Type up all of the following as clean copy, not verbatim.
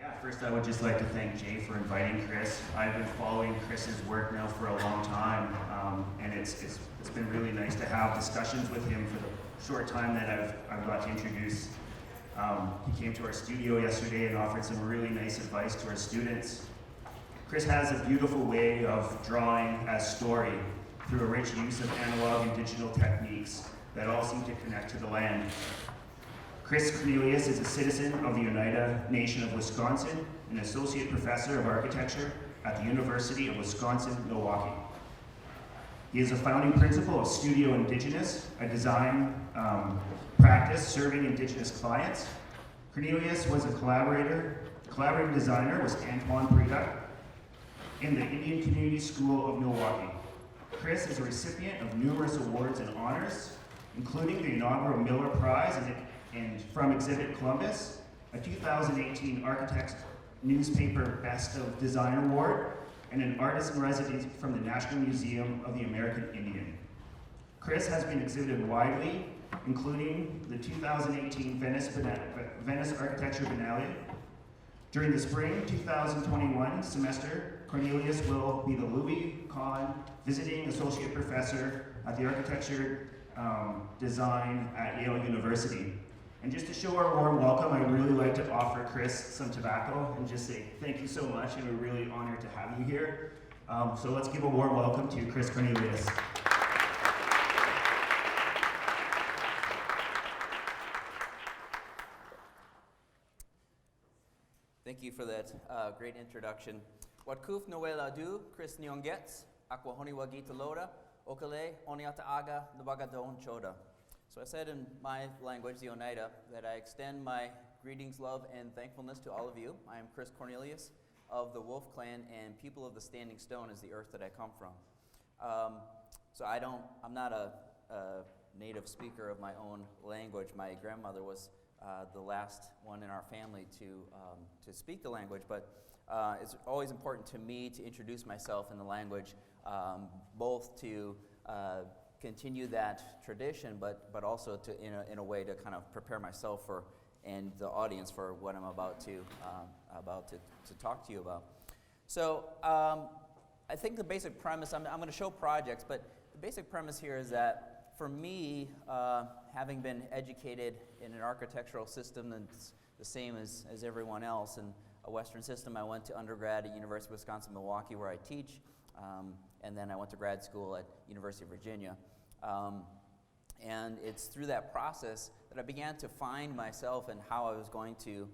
Yeah, first I would just like to thank Jay for inviting Chris. I've been following Chris's work now for a long time, and it's been really nice to have discussions with him for the short time that I've got to introduce. He came to our studio yesterday and offered some really nice advice to our students. Chris has a beautiful way of drawing as story through a rich use of analog and digital techniques that all seem to connect to the land. Chris Cornelius is a citizen of the Oneida Nation of Wisconsin, an associate professor of architecture at the University of Wisconsin-Milwaukee. He is a founding principal of Studio Indigenous, a design practice serving Indigenous clients. Cornelius was a collaborative designer with Antoine Prida in the Indian Community School of Milwaukee. Chris is a recipient of numerous awards and honors, including the inaugural Miller Prize and from Exhibit Columbus, a 2018 Architects Newspaper Best of Design Award, and an Artist in Residence from the National Museum of the American Indian. Chris has been exhibited widely, including the 2018 Venice Architecture Biennale. During the spring 2021 semester, Cornelius will be the Louis Kahn Visiting Associate Professor at the Architecture Design at Yale University. And just to show our warm welcome, I'd really like to offer Chris some tobacco and just say thank you so much, and we're really honored to have you here. So let's give a warm welcome to Chris Cornelius. Thank you for that great introduction. Watkuf Noel Adu, Chris Nyongets, Akwahoni Wagita Loda, Okale, Oniata Aga, Nabagadon Choda. So I said in my language, the Oneida, that I extend my greetings, love, and thankfulness to all of you. I am Chris Cornelius of the Wolf Clan, and people of the Standing Stone is the earth that I come from. So I'm not a native speaker of my own language. My grandmother was the last one in our family to speak the language, but it's always important to me to introduce myself in the language, both to continue that tradition, but also to in a way to kind of prepare myself for and the audience for what I'm about to talk to you about. So I think the basic premise, I'm going to show projects, but the basic premise here is that for me, having been educated in an architectural system that's the same as everyone else, in a Western system, I went to undergrad at University of Wisconsin-Milwaukee where I teach, and then I went to grad school at University of Virginia. And it's through that process that I began to find myself and how I was going to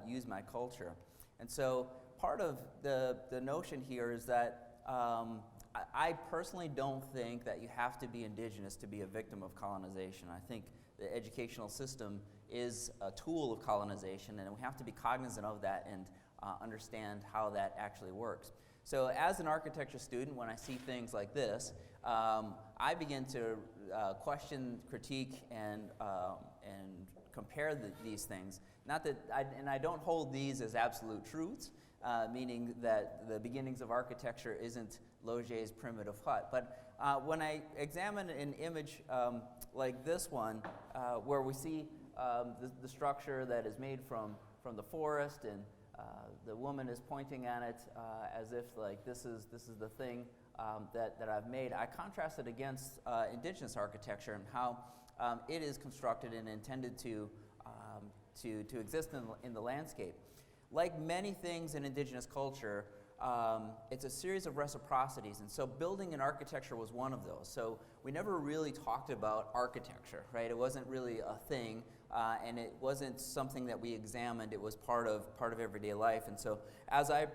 use my culture. And so part of the notion here is that I personally don't think that you have to be Indigenous to be a victim of colonization. I think the educational system is a tool of colonization, and we have to be cognizant of that and understand how that actually works. So as an architecture student, when I see things like this, I begin to question, critique, and compare these things. Not that, I don't hold these as absolute truths, meaning that the beginnings of architecture isn't Logier's primitive hut. But when I examine an image like this one, where we see the structure that is made from the forest, and the woman is pointing at it as if like this is the thing that I've made, I contrast it against Indigenous architecture and how it is constructed and intended to exist in the landscape. Like many things in Indigenous culture, it's a series of reciprocities, and so building and architecture was one of those. So we never really talked about architecture, right? It wasn't really a thing, and it wasn't something that we examined. It was part of everyday life. And so as I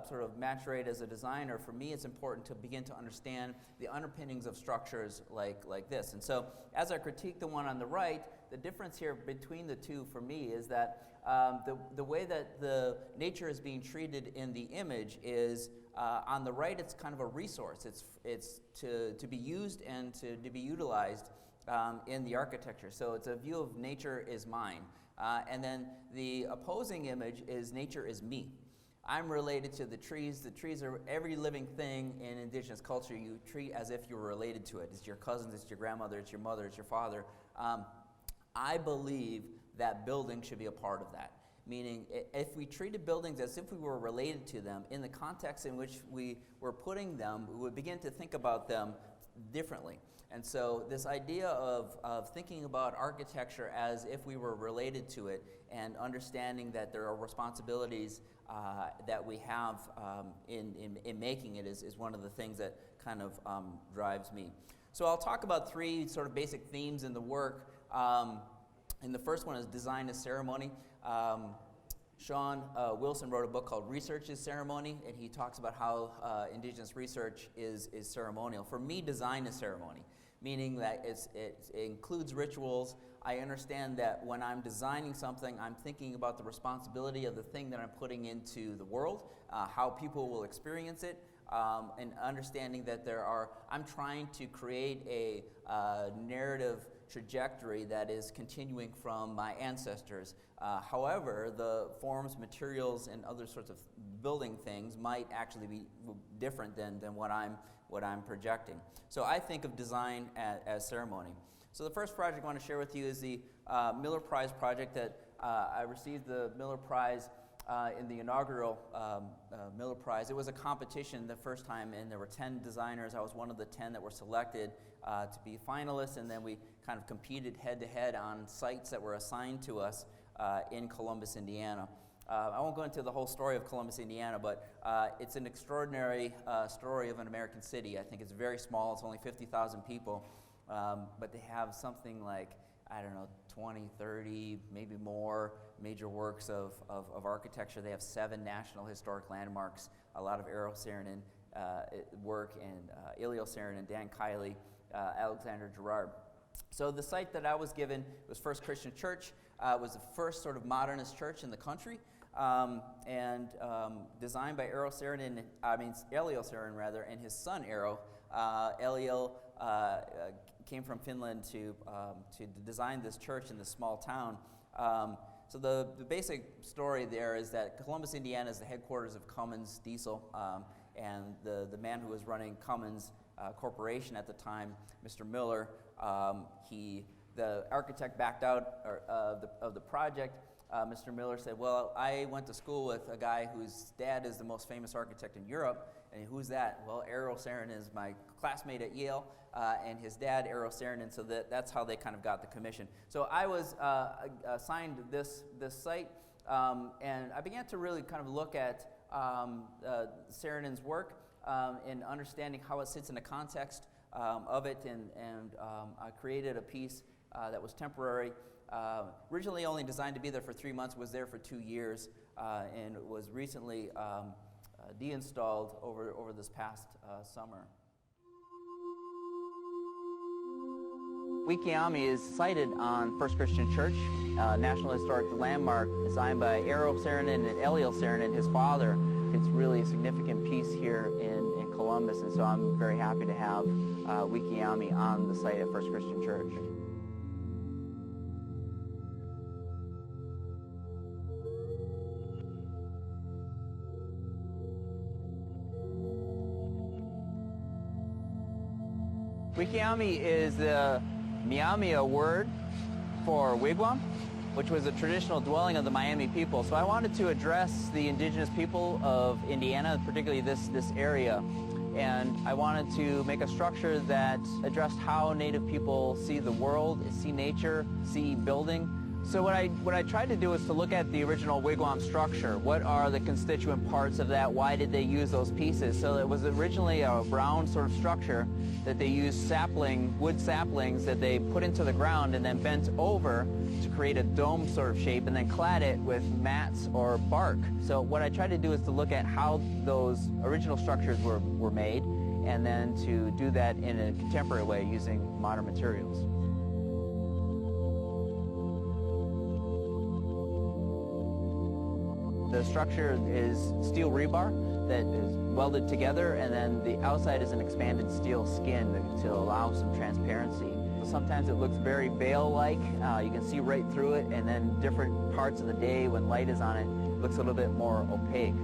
sort of maturate as a designer, for me it's important to begin to understand the underpinnings of structures like this. And so as I critique the one on the right, the difference here between the two for me is that the way that the nature is being treated in the image is on the right, it's kind of a resource. It's to be used and to be utilized in the architecture. So it's a view of nature is mine. And then the opposing image is nature is me. I'm related to the trees. The trees are every living thing in Indigenous culture you treat as if you're related to it. It's your cousins, it's your grandmother, it's your mother, it's your father. I believe that building should be a part of that. meaning if we treated buildings as if we were related to them, in the context in which we were putting them, we would begin to think about them differently. And so this idea of thinking about architecture as if we were related to it, and understanding that there are responsibilities that we have in making it is one of the things that kind of drives me. So I'll talk about three sort of basic themes in the work. And the first one is design as ceremony. Sean Wilson wrote a book called Research is Ceremony, and he talks about how Indigenous research is ceremonial. For me, design is ceremony, meaning that it includes rituals. I understand that when I'm designing something, I'm thinking about the responsibility of the thing that I'm putting into the world, how people will experience it, and understanding that I'm trying to create a narrative trajectory that is continuing from my ancestors. However, the forms, materials, and other sorts of building things might actually be different than what I'm projecting. So I think of design as ceremony. So the first project I want to share with you is the Miller Prize project that I received the Miller Prize in the inaugural Miller Prize. It was a competition the first time, and there were 10 designers. I was one of the 10 that were selected to be finalists, and then we kind of competed head-to-head on sites that were assigned to us in Columbus, Indiana. I won't go into the whole story of Columbus, Indiana, but it's an extraordinary story of an American city. I think it's very small. It's only 50,000 people, but they have something like, I don't know, 20, 30, maybe more major works of architecture. They have 7 national historic landmarks, a lot of Eero Saarinen work, and Ilio Saarinen, Dan Kiley, Alexander Gerard. So the site that I was given was First Christian Church. It was the first sort of modernist church in the country, and designed by Ilio Saarinen, and his son Eero. Elio came from Finland to design this church in this small town. So the basic story there is that Columbus, Indiana is the headquarters of Cummins Diesel, and the man who was running Cummins Corporation at the time, Mr. Miller, the architect backed out of the project. Mr. Miller said, well, I went to school with a guy whose dad is the most famous architect in Europe. And who's that? Well, Eero Saarinen is my classmate at Yale, and his dad, Eero Saarinen, so that's how they kind of got the commission. So I was assigned this site, and I began to really kind of look at Saarinen's work and understanding how it sits in the context of it, and I created a piece that was temporary. Originally only designed to be there for 3 months, was there for 2 years, and it was recently deinstalled over this past summer. WeCam is sited on First Christian Church, National Historic Landmark, designed by Eero Saarinen and Elio Saarinen, his father. It's really a significant piece here in Columbus, and so I'm very happy to have WeCam on the site of First Christian Church. Wigwam is the Miamia word for wigwam, which was a traditional dwelling of the Miami people. So I wanted to address the indigenous people of Indiana, particularly this area, and I wanted to make a structure that addressed how Native people see the world, see nature, see building. So what I tried to do was to look at the original wigwam structure. What are the constituent parts of that? Why did they use those pieces? So it was originally a round sort of structure that they used wood saplings that they put into the ground and then bent over to create a dome sort of shape, and then clad it with mats or bark. So what I tried to do is to look at how those original structures were made, and then to do that in a contemporary way using modern materials. The structure is steel rebar that is welded together, and then the outside is an expanded steel skin to allow some transparency. Sometimes it looks very veil-like. You can see right through it, and then different parts of the day when light is on it, it looks a little bit more opaque.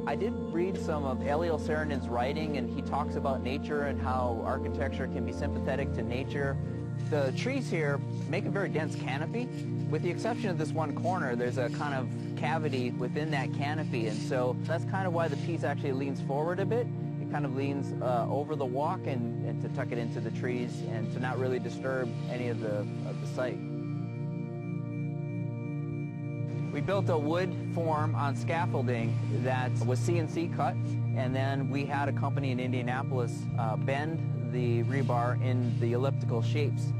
I I did read some of Eliel Saarinen's writing, and he talks about nature and how architecture can be sympathetic to nature. The trees here make a very dense canopy. With the exception of this one corner, there's a kind of cavity within that canopy, and so that's kind of why the piece actually leans forward a bit. It kind of leans over the walk and to tuck it into the trees and to not really disturb any of the site. We built a wood form on scaffolding that was CNC cut, and then we had a company in Indianapolis bend the rebar in the elliptical shapes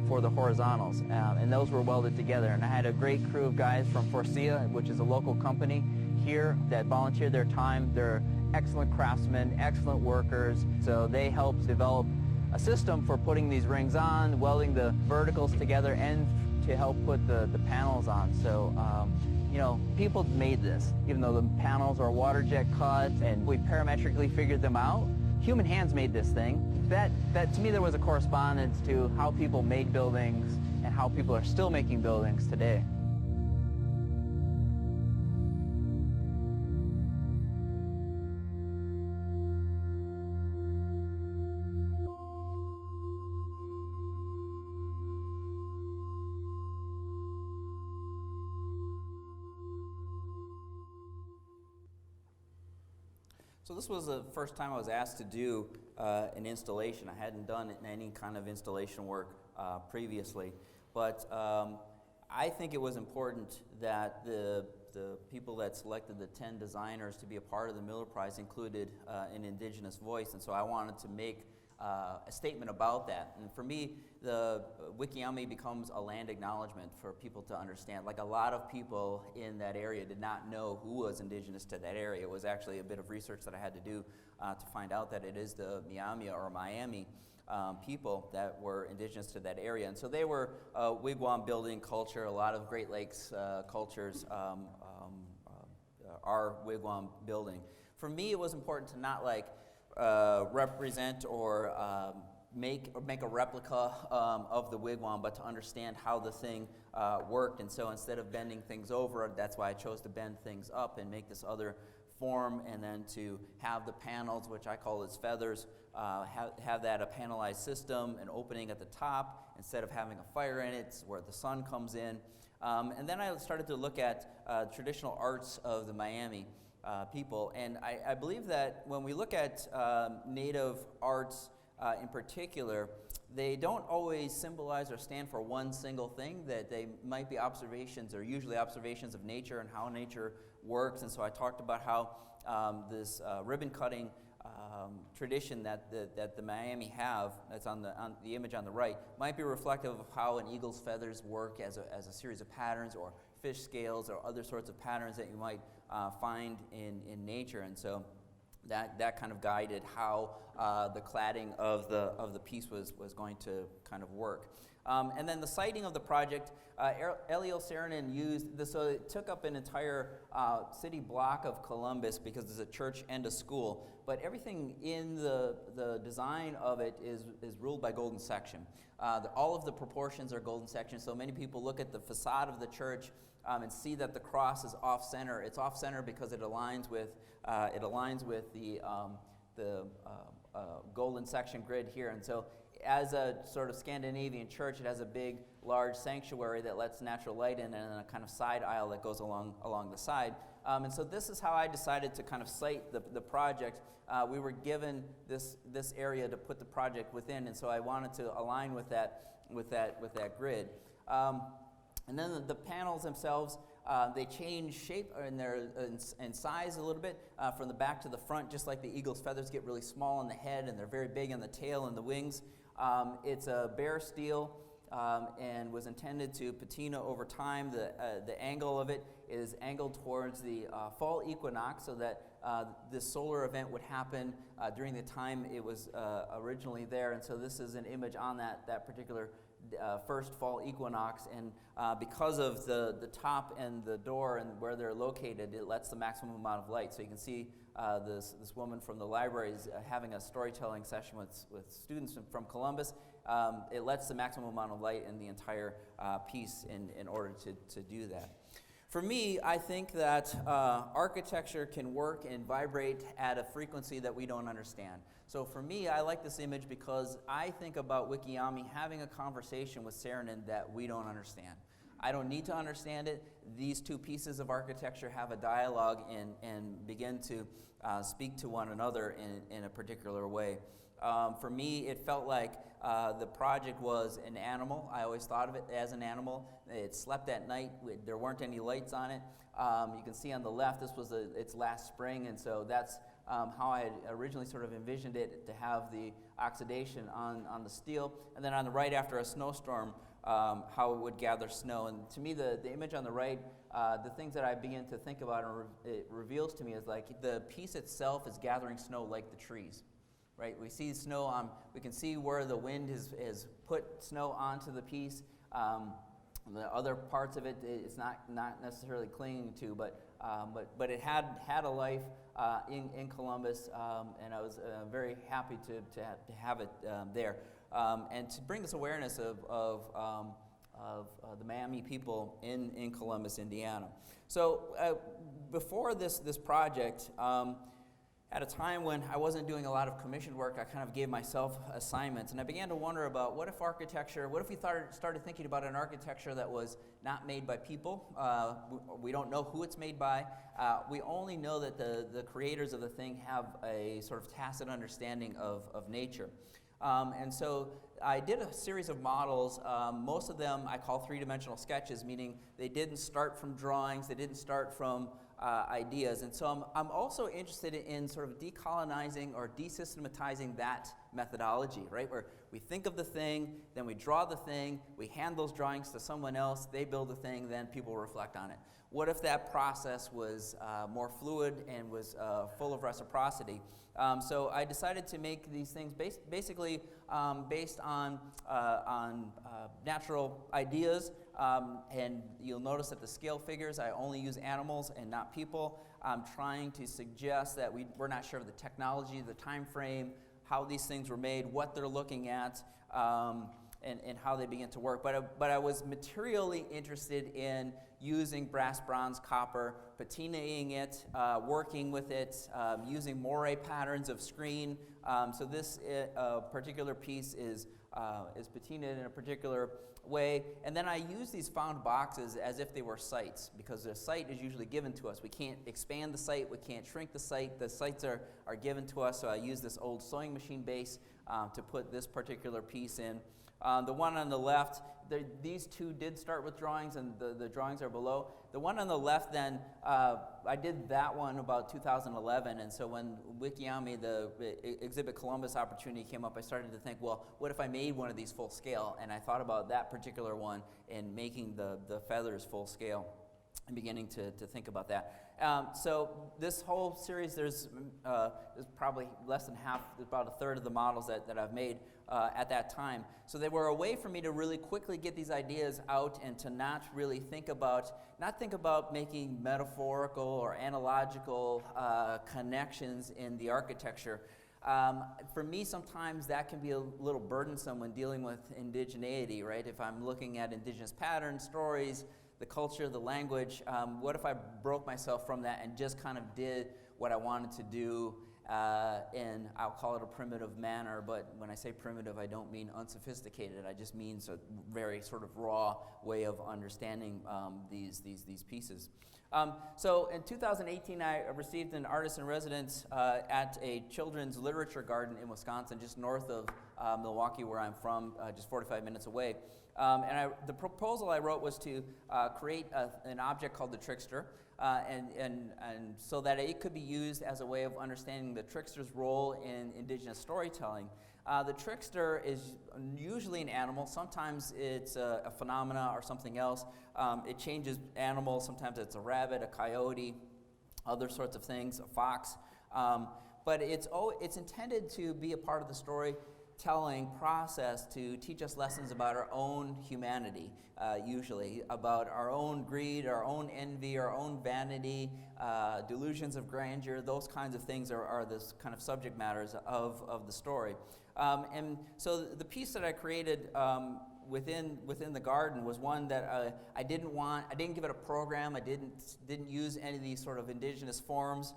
for the horizontals, and those were welded together. And I had a great crew of guys from Forcia, which is a local company here, that volunteered their time. They're excellent craftsmen, excellent workers, so they helped develop a system for putting these rings on, welding the verticals together, and to help put the panels on. So, you know, people made this, even though the panels are water jet cut and we parametrically figured them out. Human hands made this thing. That to me, there was a correspondence to how people made buildings and how people are still making buildings today. So this was the first time I was asked to do an installation. I hadn't done any kind of installation work previously, but I think it was important that the people that selected the 10 designers to be a part of the Miller Prize included an Indigenous voice, and so I wanted to make a statement about that. And for me, the Wigwam becomes a land acknowledgement for people to understand. Like, a lot of people in that area did not know who was indigenous to that area. It was actually a bit of research that I had to do to find out that it is the Miami or Miami people that were indigenous to that area. And so they were Wigwam Building culture, a lot of Great Lakes cultures are Wigwam Building. For me, it was important to not represent or make a replica of the wigwam, but to understand how the thing worked. And so instead of bending things over, that's why I chose to bend things up and make this other form, and then to have the panels, which I call as feathers, have that a panelized system, an opening at the top instead of having a fire in it where the sun comes in. And then I started to look at traditional arts of the Miami people, and I believe that when we look at Native arts in particular, they don't always symbolize or stand for one single thing, that they might be observations, or usually observations of nature and how nature works. And so I talked about how this ribbon cutting tradition that the Miami have, that's on the image on the right, might be reflective of how an eagle's feathers work as a series of patterns, or fish scales, or other sorts of patterns that you might find in nature. And so that kind of guided how the cladding of the piece was going to kind of work. And then the siting of the project, Eliel Saarinen used this, so it took up an entire city block of Columbus because there's a church and a school, but everything in the design of it is ruled by golden section. All of the proportions are golden section, so many people look at the facade of the church and see that the cross is off-center. It's off-center because it aligns with the golden section grid here. And so, as a sort of Scandinavian church, it has a big, large sanctuary that lets natural light in, and then a kind of side aisle that goes along the side. And so this is how I decided to kind of site the project. We were given this area to put the project within, and so I wanted to align with that grid. And then the panels themselves, they change shape and size a little bit from the back to the front, just like the eagle's feathers get really small on the head and they're very big on the tail and the wings. It's a bare steel and was intended to patina over time. The angle of it is angled towards the fall equinox, so that this solar event would happen during the time it was originally there. And so this is an image on that particular first fall equinox, and because of the top and the door and where they're located, it lets the maximum amount of light. So you can see this woman from the library is having a storytelling session with students from Columbus. It lets the maximum amount of light in the entire piece in order to do that. For me, I think that architecture can work and vibrate at a frequency that we don't understand. So for me, I like this image because I think about Wigwam having a conversation with Saarinen that we don't understand. I don't need to understand it. These two pieces of architecture have a dialogue and begin to speak to one another in a particular way. For me, it felt like the project was an animal. I always thought of it as an animal. It slept at night. There weren't any lights on it. You can see on the left, this was its last spring, and so that's how I had originally sort of envisioned it, to have the oxidation on the steel. And then on the right, after a snowstorm, how it would gather snow. And to me, the image on the right, the things that I begin to think about and it reveals to me is like the piece itself is gathering snow like the trees. Right, we see snow on. We can see where the wind has put snow onto the piece. The other parts of it, it's not necessarily clinging to, but it had a life in Columbus, and I was very happy to have it there, and to bring this awareness of the Miami people in Columbus, Indiana. So before this project. At a time when I wasn't doing a lot of commissioned work, I kind of gave myself assignments, and I began to wonder about what if we started thinking about an architecture that was not made by people. We don't know who it's made by. We only know that the creators of the thing have a sort of tacit understanding of nature. And so I did a series of models. Most of them I call three-dimensional sketches, meaning they didn't start from drawings, they didn't start from ideas. And so I'm also interested in sort of decolonizing or desystematizing that methodology, right? Where we think of the thing, then we draw the thing, we hand those drawings to someone else, they build the thing, then people reflect on it. What if that process was more fluid and was full of reciprocity? So I decided to make these things basically based on natural ideas, and you'll notice that the scale figures, I only use animals and not people. I'm trying to suggest that we're not sure of the technology, the time frame, how these things were made, what they're looking at, and how they begin to work. But I was materially interested in using brass, bronze, copper, patinaing it, working with it, using moire patterns of screen. So this particular piece is patinaed in a particular way. And then I use these found boxes as if they were sites, because the site is usually given to us. We can't expand the site, we can't shrink the site. The sites are given to us, so I use this old sewing machine base to put this particular piece in. The one on the left, these two did start with drawings, and the drawings are below. The one on the left then, I did that one about 2011, and so when Wigwam, the Exhibit Columbus opportunity came up, I started to think, well, what if I made one of these full scale? And I thought about that particular one and making the feathers full scale and beginning to think about that. So this whole series, there's probably less than half, about a third of the models that I've made at that time. So they were a way for me to really quickly get these ideas out and to not really think about making metaphorical or analogical connections in the architecture. For me, sometimes that can be a little burdensome when dealing with indigeneity, right? If I'm looking at indigenous patterns, stories, the culture, the language, what if I broke myself from that and just kind of did what I wanted to do in, I'll call it a primitive manner, but when I say primitive, I don't mean unsophisticated. I just mean a very sort of raw way of understanding these pieces. So in 2018, I received an artist in residence at a children's literature garden in Wisconsin, just north of Milwaukee, where I'm from, just 45 minutes away. The proposal I wrote was to create an object called the Trickster, and so that it could be used as a way of understanding the trickster's role in indigenous storytelling. The trickster is usually an animal. Sometimes it's a phenomena or something else. It changes animals. Sometimes it's a rabbit, a coyote, other sorts of things, a fox. But it's intended to be a part of the storytelling process to teach us lessons about our own humanity, usually, about our own greed, our own envy, our own vanity, delusions of grandeur. Those kinds of things are the kind of subject matters of the story. And so the piece that I created within the garden was one that I didn't give it a program. I didn't use any of these sort of indigenous forms.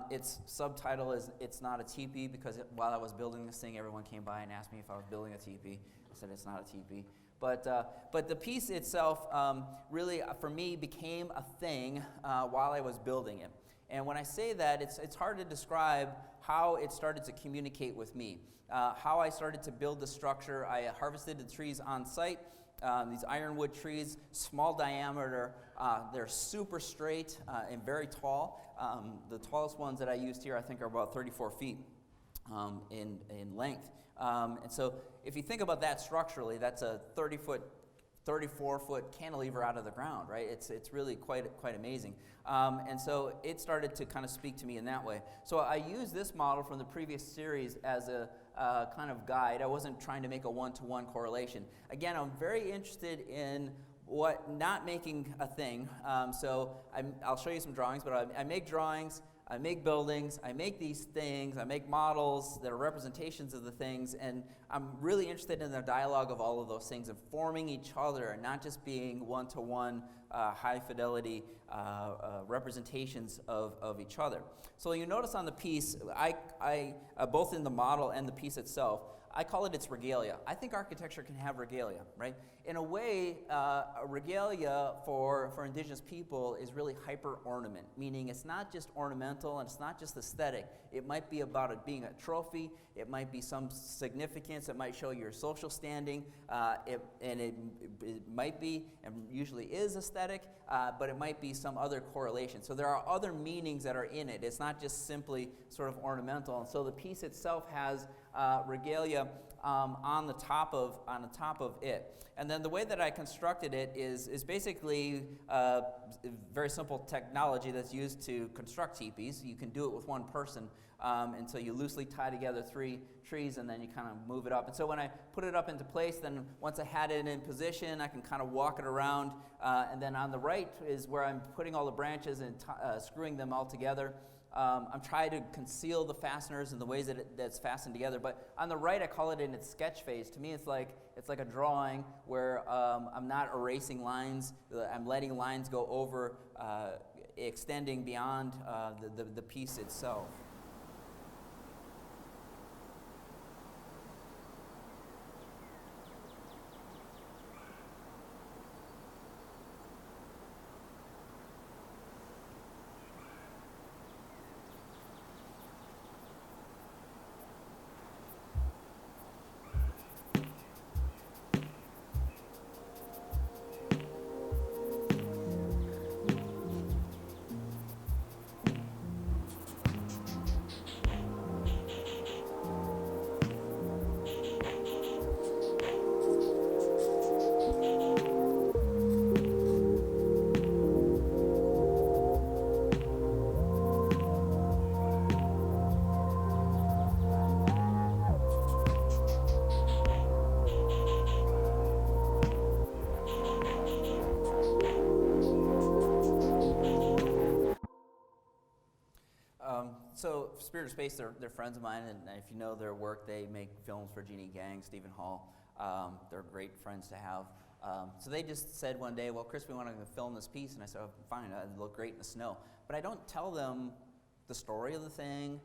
Its subtitle is "It's Not a Teepee," because while I was building this thing, everyone came by and asked me if I was building a teepee. I said it's not a teepee. But the piece itself really, for me, became a thing while I was building it. And when I say that, it's hard to describe how it started to communicate with me. How I started to build the structure. I harvested the trees on site, these ironwood trees, small diameter. They're super straight and very tall. The tallest ones that I used here, I think, are about 34 feet in length. And so if you think about that structurally, that's a 34-foot cantilever out of the ground, right? It's really quite amazing. And so it started to kind of speak to me in that way. So I used this model from the previous series as a kind of guide. I wasn't trying to make a one-to-one correlation. Again, I'm very interested in not making a thing. So I'll show you some drawings, but I make drawings, I make buildings, I make these things, I make models that are representations of the things, and I'm really interested in the dialogue of all of those things, informing each other, and not just being one-to-one, high-fidelity representations of each other. So you notice on the piece, I both in the model and the piece itself, I call it its regalia. I think architecture can have regalia, right? In a way, a regalia for indigenous people is really hyper-ornament, meaning it's not just ornamental and it's not just aesthetic. It might be about it being a trophy. It might be some significance. It might show your social standing. It might be, and usually is, aesthetic, but it might be some other correlation. So there are other meanings that are in it. It's not just simply sort of ornamental. And so the piece itself has regalia on the top of it. And then the way that I constructed it is basically very simple technology that's used to construct teepees. You can do it with one person, and so you loosely tie together 3 trees and then you kind of move it up. And so when I put it up into place, then once I had it in position, I can kind of walk it around. And then on the right is where I'm putting all the branches and screwing them all together. I'm trying to conceal the fasteners and the ways that that's fastened together. But on the right, I call it in its sketch phase. To me, it's like a drawing where I'm not erasing lines. I'm letting lines go over, extending beyond the piece itself. So Spirit of Space, they're friends of mine, and if you know their work, they make films for Jeannie Gang, Stephen Hall. They're great friends to have. So they just said one day, well, Chris, we want to film this piece. And I said, oh, fine, it'll look great in the snow. But I don't tell them the story of the thing.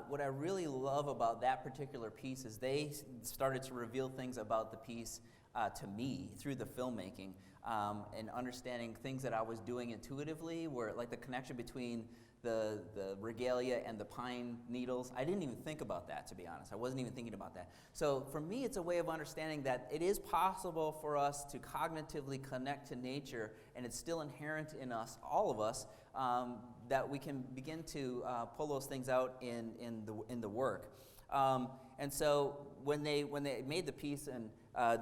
What I really love about that particular piece is they started to reveal things about the piece to me through the filmmaking, and understanding things that I was doing intuitively, where like the connection between the regalia and the pine needles. I didn't even think about that, to be honest. I wasn't even thinking about that. So for me, it's a way of understanding that it is possible for us to cognitively connect to nature, and it's still inherent in us, all of us, that we can begin to pull those things out in the work. And so when they made the piece, and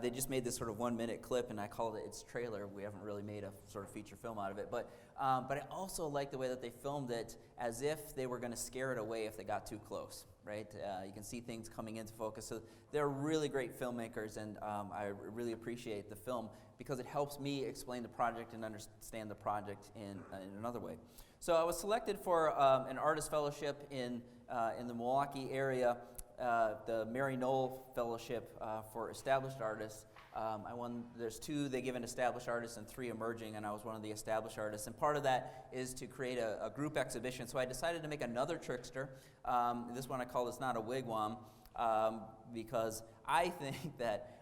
they just made this sort of 1-minute clip, and I called it its trailer. We haven't really made a sort of feature film out of it, but I also like the way that they filmed it as if they were going to scare it away if they got too close, right? You can see things coming into focus. So they're really great filmmakers, and I really appreciate the film because it helps me explain the project and understand the project in another way. So I was selected for an artist fellowship in the Milwaukee area, the Maryknoll Fellowship for established artists. There's 2 they give an established artist and 3 emerging, and I was one of the established artists. And part of that is to create a group exhibition. So I decided to make another Trickster. This one I call It's Not a Wigwam, because I think that,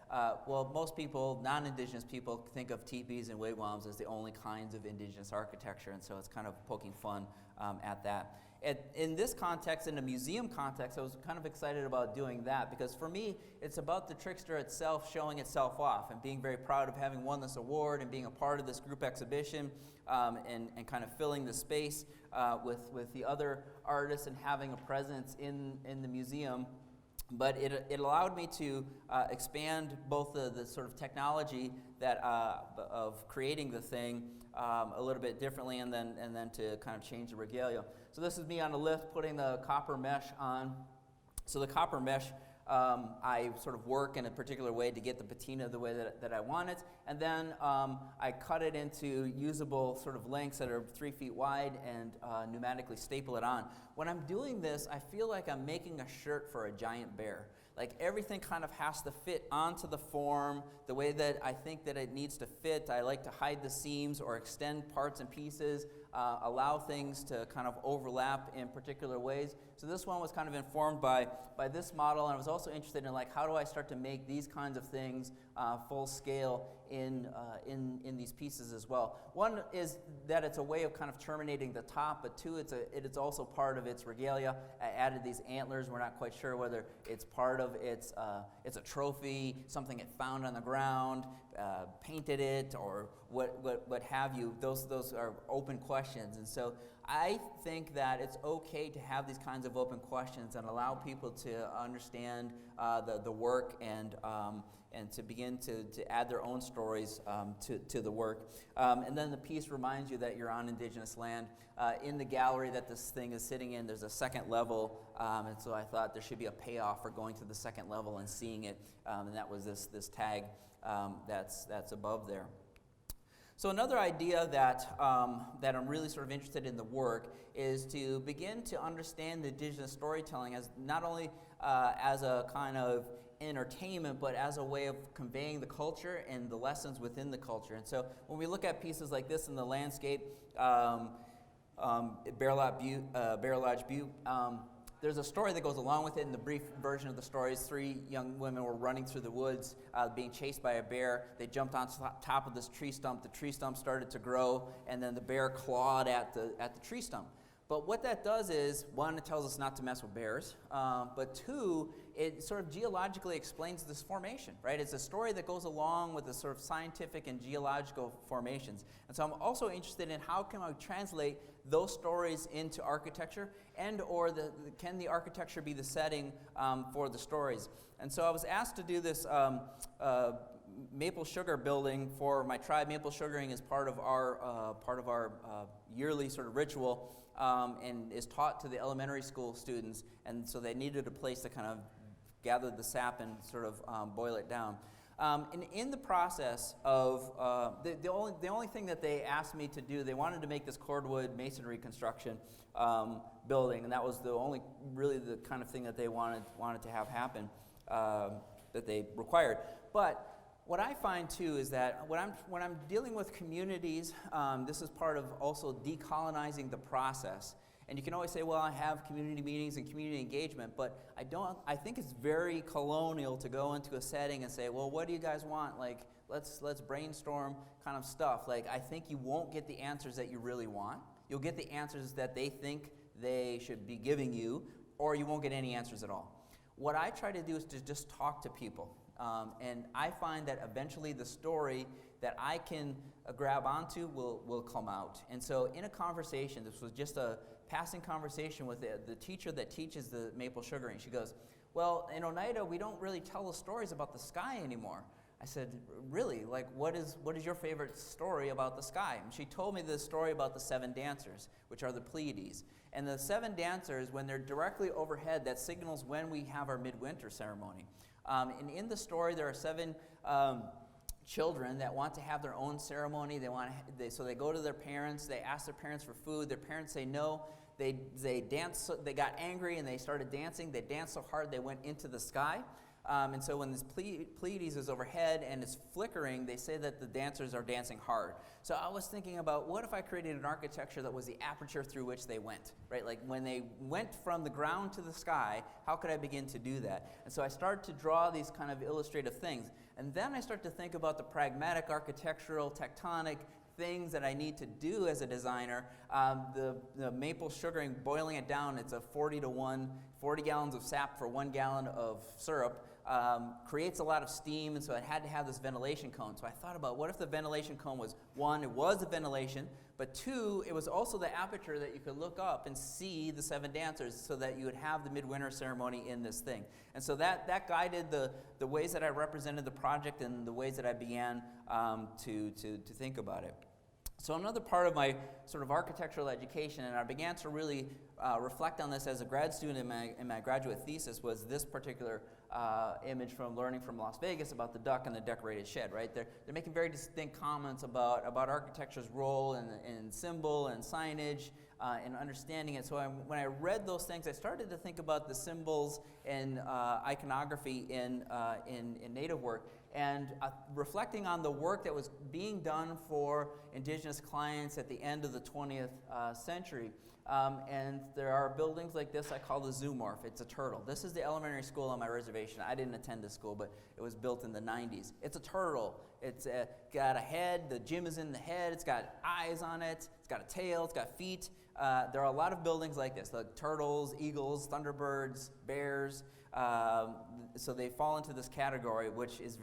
most people, non-Indigenous people, think of teepees and wigwams as the only kinds of Indigenous architecture, and so it's kind of poking fun at that. In this context, in a museum context, I was kind of excited about doing that, because for me, it's about the Trickster itself showing itself off and being very proud of having won this award and being a part of this group exhibition, and kind of filling the space with the other artists and having a presence in the museum. But it allowed me to expand both the sort of technology that of creating the thing a little bit differently, and then to kind of change the regalia. So this is me on a lift putting the copper mesh on. So the copper mesh, I sort of work in a particular way to get the patina the way that I want it, and then I cut it into usable sort of lengths that are 3 feet wide and pneumatically staple it on. When I'm doing this, I feel like I'm making a shirt for a giant bear. Like everything kind of has to fit onto the form the way that I think that it needs to fit. I like to hide the seams or extend parts and pieces, allow things to kind of overlap in particular ways. So this one was kind of informed by this model, and I was also interested in like how do I start to make these kinds of things full scale in these pieces as well. One is that it's a way of kind of terminating the top, but 2, it's also part of its regalia. I added these antlers. We're not quite sure whether it's part of it's a trophy, something it found on the ground, painted it, or what have you. Those are open questions, and so I think that it's okay to have these kinds of open questions and allow people to understand the work and to begin to add their own stories to the work. And then the piece reminds you that you're on Indigenous land. In the gallery that this thing is sitting in, there's a second level, and so I thought there should be a payoff for going to the second level and seeing it, and that was this tag that's above there. So another idea that I'm really sort of interested in the work is to begin to understand the Indigenous storytelling as not only as a kind of entertainment, but as a way of conveying the culture and the lessons within the culture. And so when we look at pieces like this in the landscape, Bear Lodge Butte, there's a story that goes along with it. In the brief version of the story is 3 young women were running through the woods being chased by a bear. They jumped on top of this tree stump. The tree stump started to grow, and then the bear clawed at the tree stump. But what that does is, 1, it tells us not to mess with bears, but 2, it sort of geologically explains this formation, right? It's a story that goes along with the sort of scientific and geological formations. And so I'm also interested in how can I translate those stories into architecture, and or can the architecture be the setting for the stories? And so I was asked to do this maple sugar building for my tribe. Maple sugaring is part of our yearly sort of ritual, and is taught to the elementary school students, and so they needed a place to kind of gather the sap and sort of boil it down. And in the process of the only thing that they asked me to do, they wanted to make this cordwood masonry construction building, and that was really the kind of thing that they wanted to have happen, that they required. But what I find too is that when I'm dealing with communities, this is part of also decolonizing the process. And you can always say, well, I have community meetings and community engagement, but I think it's very colonial to go into a setting and say, well, what do you guys want? Like, let's brainstorm kind of stuff. Like, I think you won't get the answers that you really want. You'll get the answers that they think they should be giving you, or you won't get any answers at all. What I try to do is to just talk to people. And I find that eventually the story that I can grab onto will come out. And so in a conversation, this was just a passing conversation with the teacher that teaches the maple sugaring. She goes, well, in Oneida, we don't really tell the stories about the sky anymore. I said, really? Like, what is your favorite story about the sky? And she told me the story about the 7 dancers, which are the Pleiades. And the 7 dancers, when they're directly overhead, that signals when we have our midwinter ceremony. And in the story, there are 7 children that want to have their own ceremony. So they go to their parents. They ask their parents for food. Their parents say no. They dance. They got angry and they started dancing. They danced so hard they went into the sky. And so when this Pleiades is overhead and it's flickering, they say that the dancers are dancing hard. So I was thinking about, what if I created an architecture that was the aperture through which they went, right? Like when they went from the ground to the sky, how could I begin to do that? And so I started to draw these kind of illustrative things. And then I start to think about the pragmatic architectural, tectonic things that I need to do as a designer. The maple sugaring, boiling it down, it's a 40 gallons of sap for 1 gallon of syrup. Creates a lot of steam, and so it had to have this ventilation cone. So I thought about, what if the ventilation cone was, one, it was the ventilation, but two, it was also the aperture that you could look up and see the 7 dancers, so that you would have the midwinter ceremony in this thing. And so that guided the ways that I represented the project and the ways that I began to think about it. So another part of my sort of architectural education, and I began to really reflect on this as a grad student in my graduate thesis, was this particular image from learning from Las Vegas about the duck and the decorated shed, right? They're making very distinct comments about architecture's role in symbol and signage and understanding it. So when I read those things, I started to think about the symbols and iconography in Native work, and reflecting on the work that was being done for Indigenous clients at the end of the 20th century. And there are buildings like this I call the zoomorph. It's a turtle. This is the elementary school on my reservation. I didn't attend this school, but it was built in the 90s. It's a turtle. It's got a head. The gym is in the head. It's got eyes on it. It's got a tail. It's got feet. There are a lot of buildings like this, like turtles, eagles, thunderbirds, bears. So they fall into this category, which is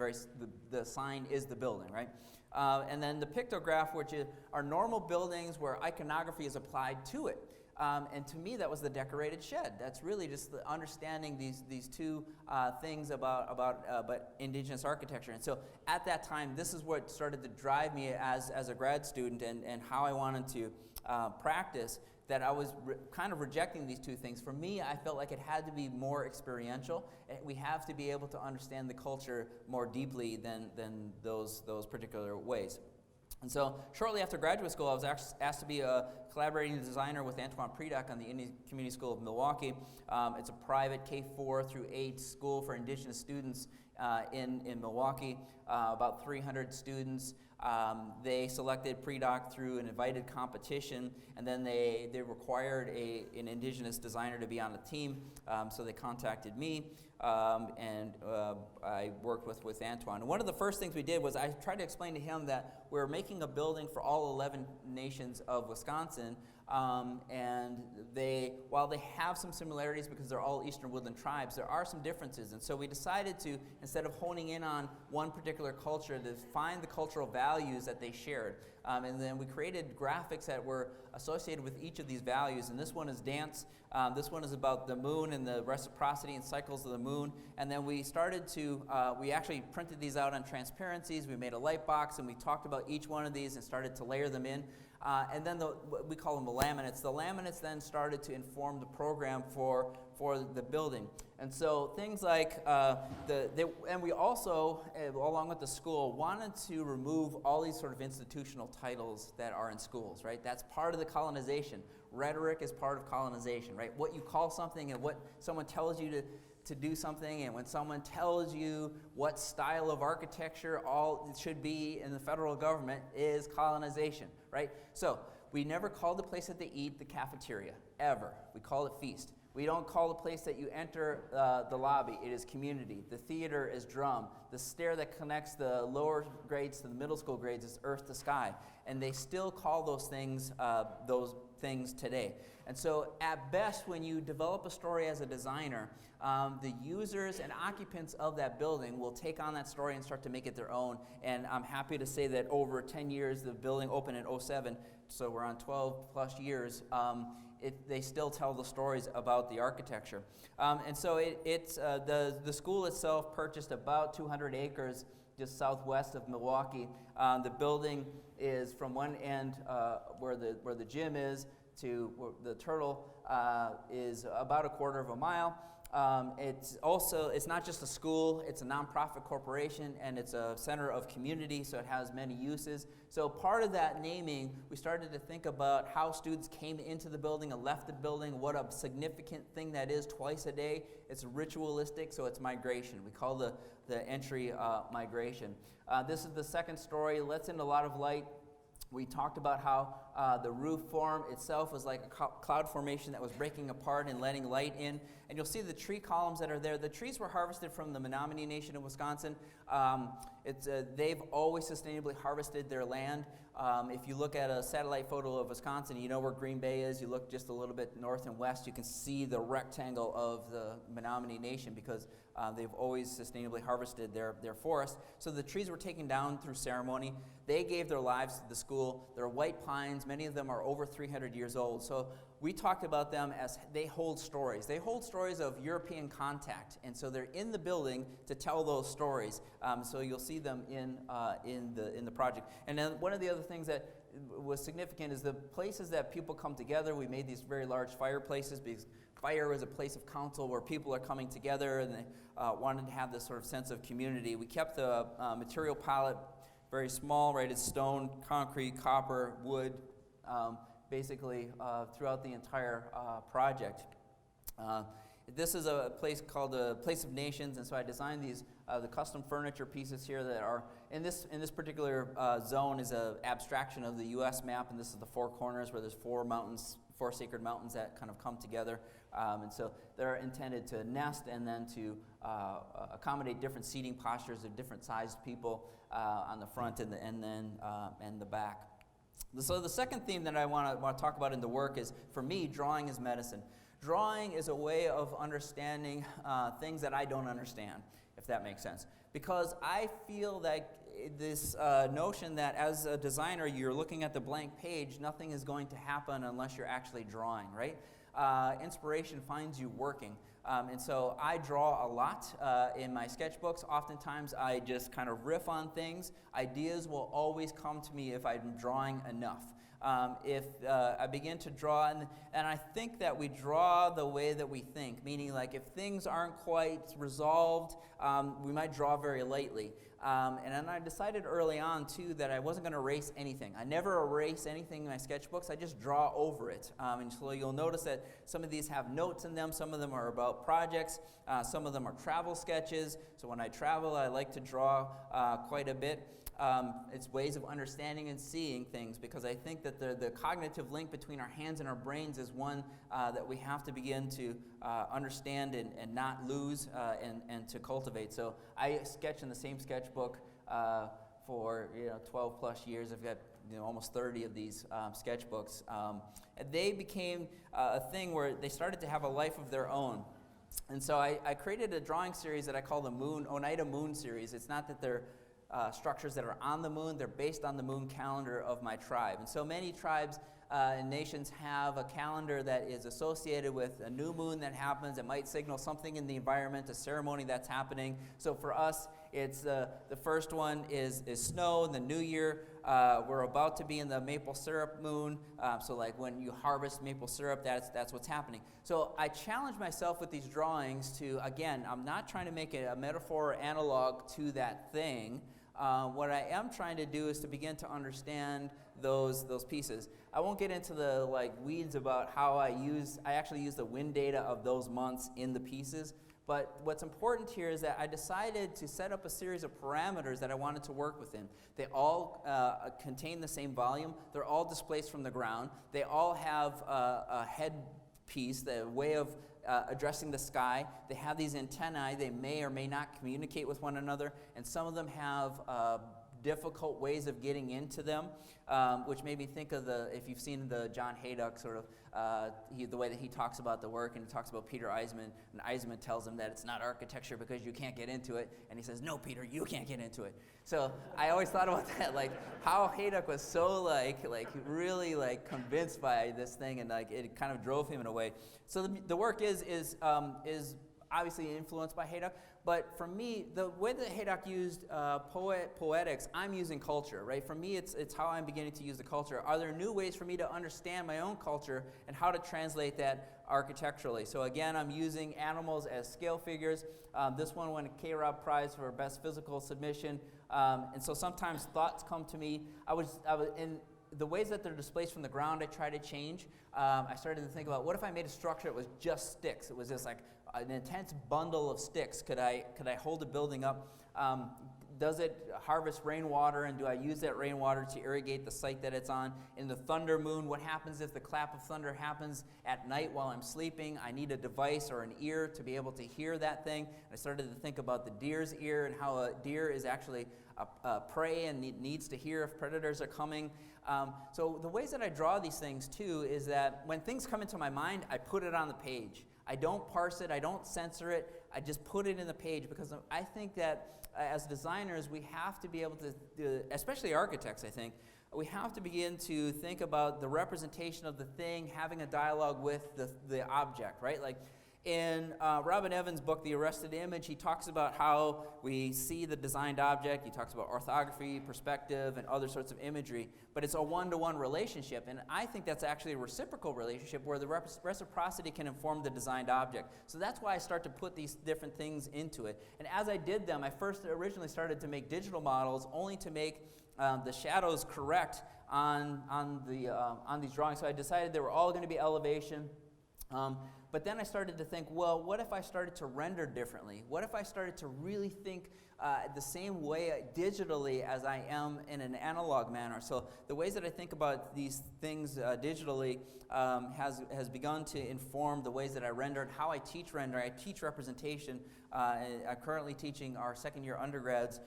the sign is the building, right? And then the pictograph, which are normal buildings where iconography is applied to it. And to me, that was the decorated shed. That's really just the understanding these two things about Indigenous architecture. And so at that time, this is what started to drive me as a grad student and how I wanted to practice, that I was kind of rejecting these two things. For me, I felt like it had to be more experiential. We have to be able to understand the culture more deeply than those particular ways. And so shortly after graduate school, I was asked to be a collaborating designer with Antoine Predock on the Indian Community School of Milwaukee. It's a private K-4 through 8 school for Indigenous students in Milwaukee, about 300 students. They selected Predock through an invited competition, and then they required an Indigenous designer to be on the team, so they contacted me, and I worked with Antoine. And one of the first things we did was I tried to explain to him that we're making a building for all 11 nations of Wisconsin, and while they have some similarities because they're all Eastern Woodland tribes, there are some differences. And so we decided to, instead of honing in on one particular culture, to find the cultural values that they shared. And then we created graphics that were associated with each of these values. And this one is dance. This one is about the moon and the reciprocity and cycles of the moon. And then we started to, we actually printed these out on transparencies. We made a light box, and we talked about each one of these and started to layer them in. And then we call them the laminates. The laminates then started to inform the program for the building. And so things like, and we also, along with the school, wanted to remove all these sort of institutional titles that are in schools, right? That's part of the colonization. Rhetoric is part of colonization, right? What you call something and what someone tells you to do something, and when someone tells you what style of architecture all it should be in the federal government is colonization, right? So we never call the place that they eat the cafeteria, ever. We call it feast. We don't call the place that you enter the lobby, it is community. The theater is drum. The stair that connects the lower grades to the middle school grades is earth to sky. And they still call those things today. And so at best, when you develop a story as a designer, the users and occupants of that building will take on that story and start to make it their own. And I'm happy to say that over 10 years, the building opened in 2007, so we're on 12 plus years, they still tell the stories about the architecture. And so the school itself purchased about 200 acres just southwest of Milwaukee. The building is from one end where the gym is to where the turtle is about a quarter of a mile. It's not just a school, it's a nonprofit corporation, and it's a center of community, so it has many uses. So part of that naming, we started to think about how students came into the building and left the building, what a significant thing that is twice a day. It's ritualistic, so it's migration. We call the entry migration. This is the second story, lets in a lot of light. We talked about how the roof form itself was like a cloud formation that was breaking apart and letting light in. And you'll see the tree columns that are there. The trees were harvested from the Menominee Nation of Wisconsin. They've always sustainably harvested their land. If you look at a satellite photo of Wisconsin, you know where Green Bay is. You look just a little bit north and west, you can see the rectangle of the Menominee Nation because they've always sustainably harvested their forest. So the trees were taken down through ceremony. They gave their lives to the school. They're white pines. Many of them are over 300 years old. So we talked about them as they hold stories. They hold stories of European contact, and so they're in the building to tell those stories. So you'll see them in the project. And then one of the other things that was significant is the places that people come together. We made these very large fireplaces because fire is a place of council where people are coming together, and they wanted to have this sort of sense of community. We kept the material palette very small, right? It's stone, concrete, copper, wood, basically throughout the entire project. This is a place called the Place of Nations, and so I designed these the custom furniture pieces here that are in this particular zone is an abstraction of the U.S. map, and this is the four corners where there's four sacred mountains that kind of come together, and so they're intended to nest and then to accommodate different seating postures of different sized people on the front and the back. So the second theme that I want to talk about in the work is, for me, drawing is medicine. Drawing is a way of understanding things that I don't understand, if that makes sense. Because I feel that this notion that as a designer you're looking at the blank page, nothing is going to happen unless you're actually drawing, right? Inspiration finds you working. And so I draw a lot in my sketchbooks. Oftentimes I just kind of riff on things. Ideas will always come to me if I'm drawing enough. If I begin to draw, and I think that we draw the way that we think, meaning like if things aren't quite resolved, we might draw very lightly. And then I decided early on, too, that I wasn't going to erase anything. I never erase anything in my sketchbooks. I just draw over it. And so you'll notice that some of these have notes in them. Some of them are about projects. Some of them are travel sketches. So when I travel, I like to draw quite a bit. It's ways of understanding and seeing things, because I think that the cognitive link between our hands and our brains is one that we have to begin to understand and not lose and to cultivate. So I sketch in the same sketchbook for 12 plus years. I've got almost 30 of these sketchbooks. And they became a thing where they started to have a life of their own. And so I created a drawing series that I call the Oneida Moon series. It's not that they're structures that are on the moon, they're based on the moon calendar of my tribe. And so many tribes and nations have a calendar that is associated with a new moon that happens. It might signal something in the environment, a ceremony that's happening. So for us, it's the first one is snow. In the new year, we're about to be in the maple syrup moon. So like when you harvest maple syrup, that's what's happening. So I challenge myself with these drawings to, again, I'm not trying to make it a metaphor or analog to that thing. What I am trying to do is to begin to understand those pieces. I won't get into the weeds about how I actually use the wind data of those months in the pieces. But what's important here is that I decided to set up a series of parameters that I wanted to work within. They all contain the same volume. They're all displaced from the ground. They all have a head piece, the way of addressing the sky. They have these antennae. They may or may not communicate with one another, and some of them have difficult ways of getting into them, which made me think of if you've seen the John Haydock sort of, the way that he talks about the work, and he talks about Peter Eisman, and Eisman tells him that it's not architecture because you can't get into it, and he says, no, Peter, you can't get into it. So I always thought about that, how Haydock was so really convinced by this thing, and it kind of drove him in a way. So the work is obviously influenced by Haydock, but for me, the way that Haydock used poetics, I'm using culture, right? For me, it's how I'm beginning to use the culture. Are there new ways for me to understand my own culture and how to translate that architecturally. So again, I'm using animals as scale figures. This one won a K-Rob Prize for Best Physical Submission. And so sometimes thoughts come to me. I was in the ways that they're displaced from the ground, I try to change. I started to think about, what if I made a structure that was just sticks? It was just like an intense bundle of sticks. Could I hold the building up? Does it harvest rainwater, and do I use that rainwater to irrigate the site that it's on? In the thunder moon, what happens if the clap of thunder happens at night while I'm sleeping? I need a device or an ear to be able to hear that thing. I started to think about the deer's ear and how a deer is actually a prey and needs to hear if predators are coming. So the ways that I draw these things too is that when things come into my mind, I put it on the page. I don't parse it, I don't censor it, I just put it in the page, because I think that as designers, we have to be able to, especially architects, I think, we have to begin to think about the representation of the thing having a dialogue with the object, right? Like in Robin Evans' book, The Arrested Image, he talks about how we see the designed object. He talks about orthography, perspective, and other sorts of imagery, but it's a one-to-one relationship, and I think that's actually a reciprocal relationship where the reciprocity can inform the designed object. So that's why I start to put these different things into it. And as I did them, I originally started to make digital models only to make the shadows correct on these drawings. So I decided they were all going to be elevation. But then I started to think, well, what if I started to render differently? What if I started to really think the same way digitally as I am in an analog manner? So the ways that I think about these things digitally has begun to inform the ways that I render and how I teach render. I teach representation. I'm currently teaching our second-year undergrads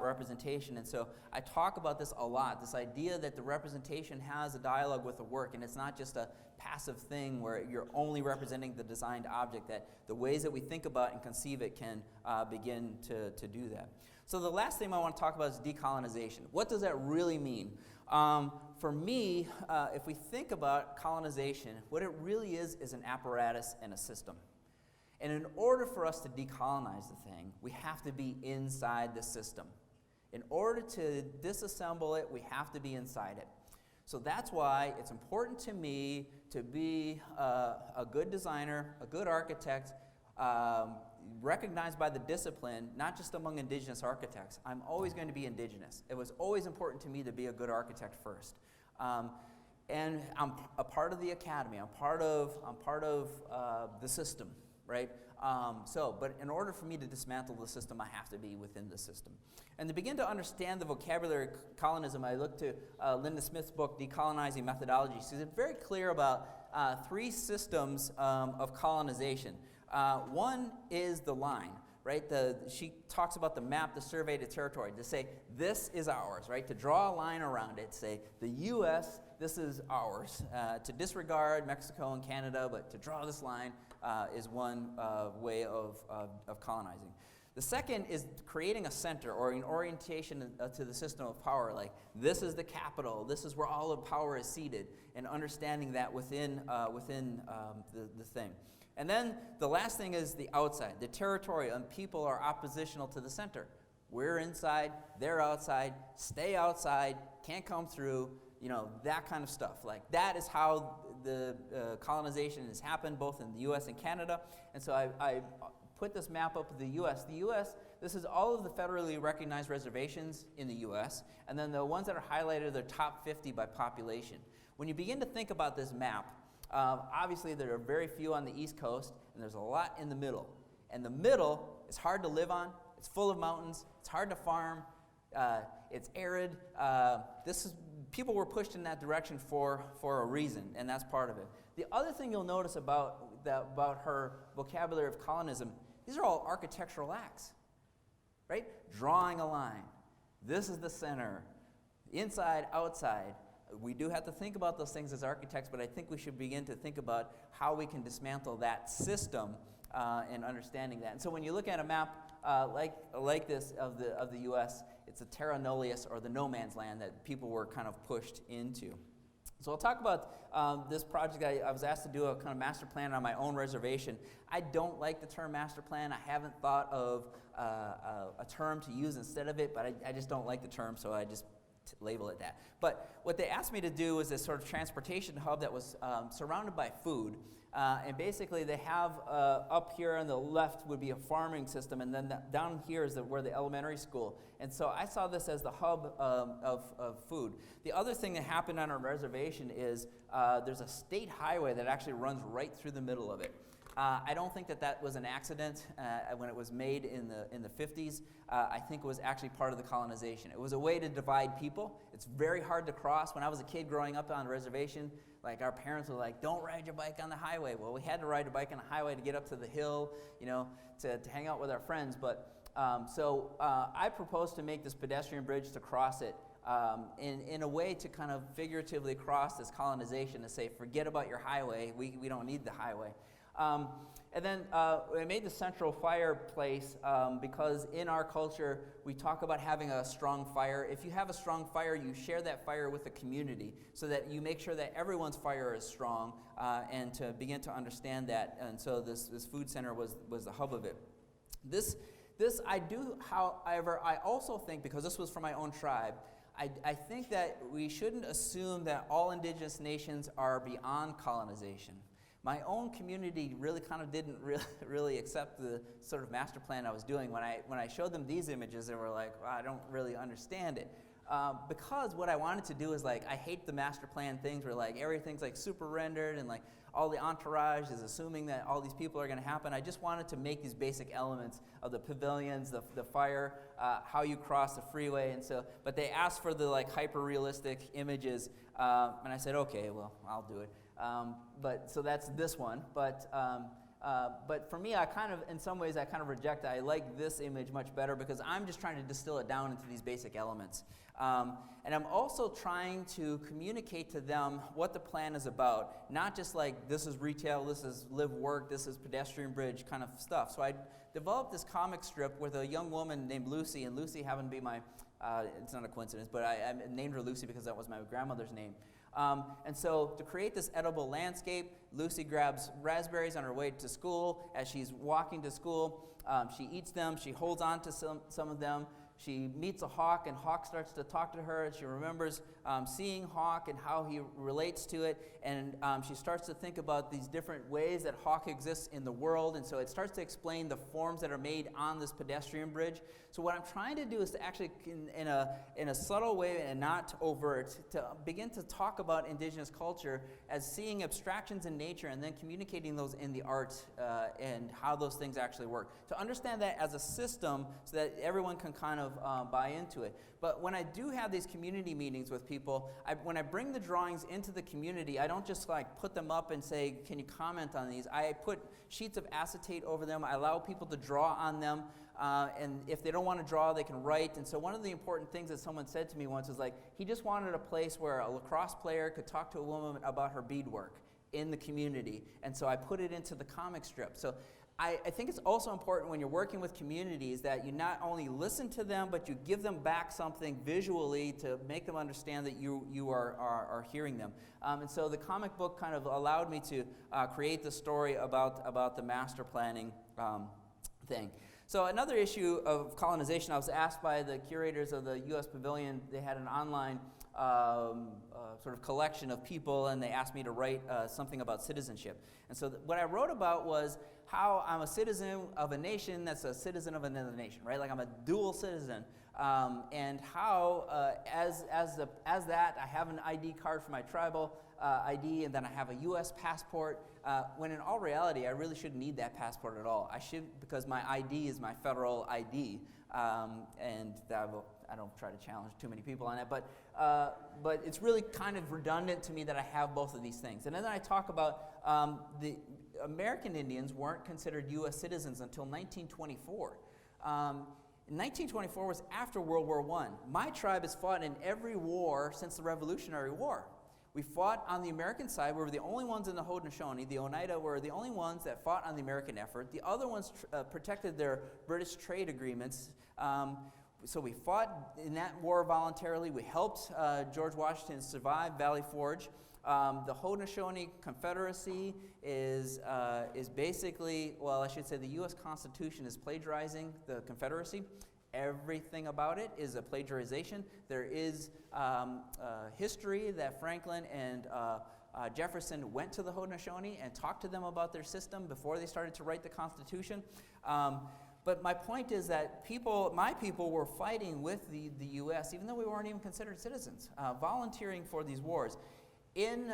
representation, and so I talk about this a lot, this idea that the representation has a dialogue with the work, and it's not just a passive thing where you're only representing the designed object, that the ways that we think about and conceive it can begin to do that. So the last thing I want to talk about is decolonization. What does that really mean? For me, if we think about colonization, what it really is an apparatus and a system. And in order for us to decolonize the thing, we have to be inside the system. In order to disassemble it, we have to be inside it. So that's why it's important to me to be a good designer, a good architect, recognized by the discipline, not just among Indigenous architects. I'm always going to be Indigenous. It was always important to me to be a good architect first. And I'm a part of the academy. I'm part of the system, right? But in order for me to dismantle the system, I have to be within the system. And to begin to understand the vocabulary of colonism, I looked to Linda Smith's book, Decolonizing Methodology. She's very clear about three systems of colonization. One is the line, right? She talks about the map, the survey, the territory, to say, this is ours, right? To draw a line around it, say, the U.S., this is ours. To disregard Mexico and Canada, but to draw this line is one way of colonizing. The second is creating a center or an orientation to the system of power, like this is the capital, this is where all of power is seated, and understanding that within the thing. And then the last thing is the outside, the territory, and people are oppositional to the center. We're inside, they're outside, stay outside, can't come through, that kind of stuff. Like that is how the colonization has happened both in the U.S. and Canada. And so I put this map up of the U.S. The U.S., this is all of the federally recognized reservations in the U.S., and then the ones that are highlighted are the top 50 by population. When you begin to think about this map, obviously there are very few on the East Coast, and there's a lot in the middle. And the middle is hard to live on, it's full of mountains, it's hard to farm, it's arid. People were pushed in that direction for a reason, and that's part of it. The other thing you'll notice about her vocabulary of colonism, these are all architectural acts, right? Drawing a line. This is the center. Inside, outside. We do have to think about those things as architects, but I think we should begin to think about how we can dismantle that system and understanding that. And so when you look at a map like this of the U.S., it's a terra nullius, or the no man's land, that people were kind of pushed into. So I'll talk about this project. I was asked to do a kind of master plan on my own reservation. I don't like the term master plan. I haven't thought of a term to use instead of it, but I just don't like the term, so I just label it that. But what they asked me to do was this sort of transportation hub that was surrounded by food. And basically they have up here on the left would be a farming system, and then down here is where the elementary school. And so I saw this as the hub of food. The other thing that happened on our reservation is there's a state highway that actually runs right through the middle of it. I don't think that was an accident when it was made in the 50s. I think it was actually part of the colonization. It was a way to divide people. It's very hard to cross. When I was a kid growing up on the reservation, like our parents were like, don't ride your bike on the highway. Well, we had to ride a bike on the highway to get up to the hill, you know, to hang out with our friends. But so I proposed to make this pedestrian bridge to cross it in a way to kind of figuratively cross this colonization, to say, forget about your highway. We don't need the highway. And then I made the central fireplace because in our culture we talk about having a strong fire. If you have a strong fire, you share that fire with the community so that you make sure that everyone's fire is strong and to begin to understand that. And so this food center was the hub of it. This I do, however, I also think, because this was from my own tribe, I think that we shouldn't assume that all indigenous nations are beyond colonization. My own community really kind of didn't really accept the sort of master plan I was doing. When I showed them these images, they were like, well, I don't really understand it. Because what I wanted to do is, like, I hate the master plan things where like everything's like super rendered and like all the entourage is assuming that all these people are going to happen. I just wanted to make these basic elements of the pavilions, the fire, how you cross the freeway, and so. But they asked for the like hyper realistic images, and I said, okay, well, I'll do it. But so that's this one. But for me, I kind of, in some ways, I kind of reject it. I like this image much better because I'm just trying to distill it down into these basic elements. And I'm also trying to communicate to them what the plan is about, not just like this is retail, this is live work, this is pedestrian bridge kind of stuff. So I developed this comic strip with a young woman named Lucy, and Lucy happened to be my, it's not a coincidence, but I named her Lucy because that was my grandmother's name. And so to create this edible landscape, Lucy grabs raspberries on her way to school. As she's walking to school, she eats them, she holds on to some of them. She meets a hawk, and Hawk starts to talk to her, and she remembers seeing Hawk and how he relates to it, and she starts to think about these different ways that Hawk exists in the world, and so it starts to explain the forms that are made on this pedestrian bridge. So what I'm trying to do is to actually, in a subtle way and not overt, to begin to talk about indigenous culture as seeing abstractions in nature and then communicating those in the art and how those things actually work. To understand that as a system so that everyone can kind of buy into it. But when I do have these community meetings with people, when I bring the drawings into the community, I don't just like put them up and say, can you comment on these? I put sheets of acetate over them. I allow people to draw on them. And if they don't want to draw, they can write. And so one of the important things that someone said to me once was like, he just wanted a place where a lacrosse player could talk to a woman about her beadwork in the community. And so I put it into the comic strip. So I think it's also important when you're working with communities that you not only listen to them, but you give them back something visually to make them understand that you are hearing them. And so the comic book kind of allowed me to create the story about the master planning thing. So another issue of colonization, I was asked by the curators of the U.S. Pavilion, they had an online sort of collection of people, and they asked me to write something about citizenship. And so what I wrote about was how I'm a citizen of a nation that's a citizen of another nation, right? Like I'm a dual citizen, and how as that I have an ID card for my tribal ID, and then I have a U.S. passport. When in all reality, I really shouldn't need that passport at all. I should, because my ID is my federal ID, and I don't try to challenge too many people on that, but it's really kind of redundant to me that I have both of these things. And then I talk about the American Indians weren't considered U.S. citizens until 1924. 1924 was after World War I. My tribe has fought in every war since the Revolutionary War. We fought on the American side. We were the only ones in the Haudenosaunee. The Oneida were the only ones that fought on the American effort. The other ones protected their British trade agreements. So we fought in that war voluntarily. We helped George Washington survive Valley Forge. The Haudenosaunee Confederacy is basically, well, I should say the U.S. Constitution is plagiarizing the Confederacy. everything about it is a plagiarization. There is history that Franklin and Jefferson went to the Haudenosaunee and talked to them about their system before they started to write the Constitution. But my point is that my people were fighting with the U.S., even though we weren't even considered citizens, volunteering for these wars. In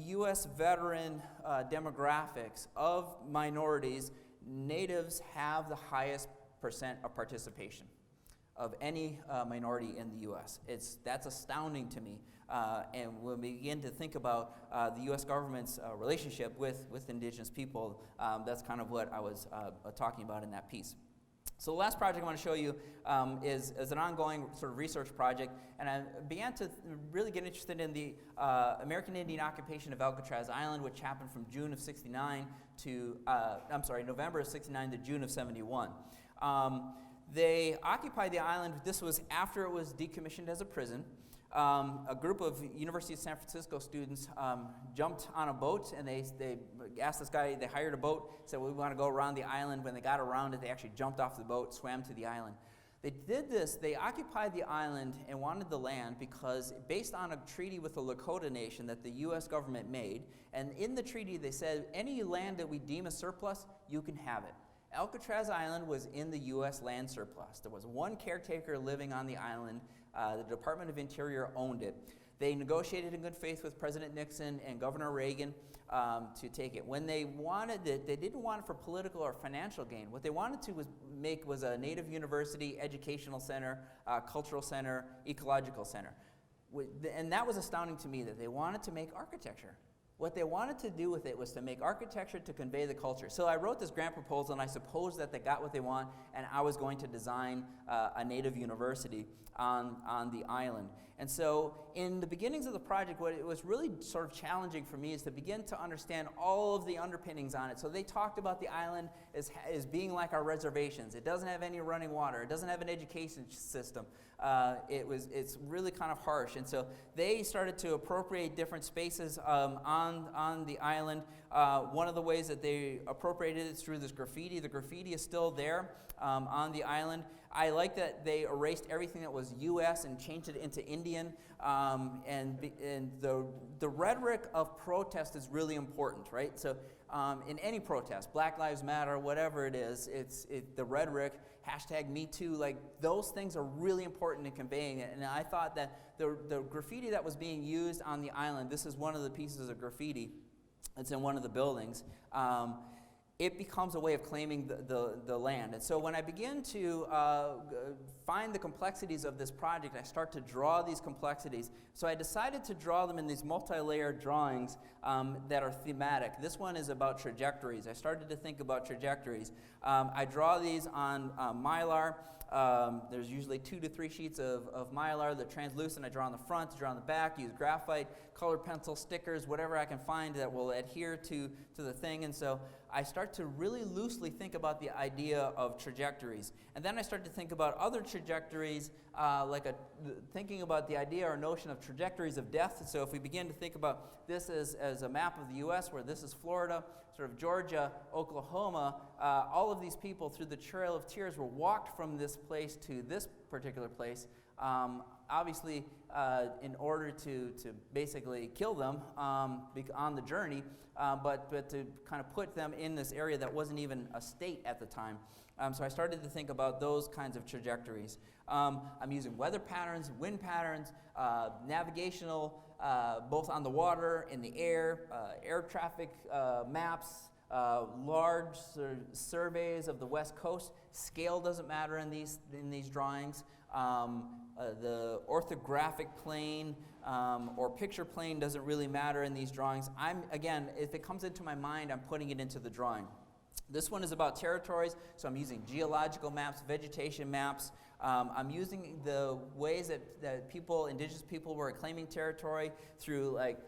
U.S. veteran demographics of minorities, Natives have the highest percent of participation of any minority in the U.S. That's astounding to me. And when we begin to think about the U.S. government's relationship with Indigenous people, that's kind of what I was talking about in that piece. So the last project I want to show you is an ongoing sort of research project, and I began to really get interested in the American Indian occupation of Alcatraz Island, which happened from June of '69 to, November of '69 to June of '71. They occupied the island. This was after it was decommissioned as a prison. A group of University of San Francisco students jumped on a boat, and they asked this guy, they hired a boat, said, well, we want to go around the island. When they got around it, they actually jumped off the boat, swam to the island. They did this, they occupied the island and wanted the land because based on a treaty with the Lakota Nation that the U.S. government made, and in the treaty they said, any land that we deem a surplus, you can have it. Alcatraz Island was in the U.S. land surplus. There was one caretaker living on the island. The Department of Interior owned it. They negotiated in good faith with President Nixon and Governor Reagan to take it. When they wanted it, they didn't want it for political or financial gain. What they wanted to make was a Native university, educational center, cultural center, ecological center. And that was astounding to me, that they wanted to make architecture. What they wanted to do with it was to make architecture to convey the culture. So I wrote this grant proposal, and I suppose that they got what they want, and I was going to design a Native university on the island. And so in the beginnings of the project, what it was really sort of challenging for me is to begin to understand all of the underpinnings on it. So they talked about the island as being like our reservations. It doesn't have any running water. It doesn't have an education system. It's really kind of harsh. And so they started to appropriate different spaces on the island. One of the ways that they appropriated it is through this graffiti. The graffiti is still there on the island. I like that they erased everything that was U.S. and changed it into Indian. And the rhetoric of protest is really important, right? So in any protest, Black Lives Matter, whatever it is, the rhetoric, #MeToo, like those things are really important in conveying it. And I thought that the graffiti that was being used on the island, this is one of the pieces of graffiti that's in one of the buildings. It becomes a way of claiming the land. And so when I begin to find the complexities of this project, I start to draw these complexities. So I decided to draw them in these multi-layered drawings that are thematic. This one is about trajectories. I started to think about trajectories. I draw these on Mylar. There's usually 2 to 3 sheets of Mylar. They're translucent. I draw on the front, I draw on the back, use graphite, colored pencil, stickers, whatever I can find that will adhere to the thing. And so I start to really loosely think about the idea of trajectories. And then I start to think about other trajectories, thinking about the idea or notion of trajectories of death. So if we begin to think about this as a map of the U.S., where this is Florida, sort of Georgia, Oklahoma, all of these people through the Trail of Tears were walked from this place to this particular place, obviously in order to basically kill them on the journey, but to kind of put them in this area that wasn't even a state at the time. So I started to think about those kinds of trajectories. I'm using weather patterns, wind patterns, navigational, both on the water, in the air traffic maps, large surveys of the West Coast. Scale doesn't matter in these drawings. The orthographic plane or picture plane doesn't really matter in these drawings. Again, if it comes into my mind, I'm putting it into the drawing. This one is about territories, so I'm using geological maps, vegetation maps. I'm using the ways that indigenous people were claiming territory through like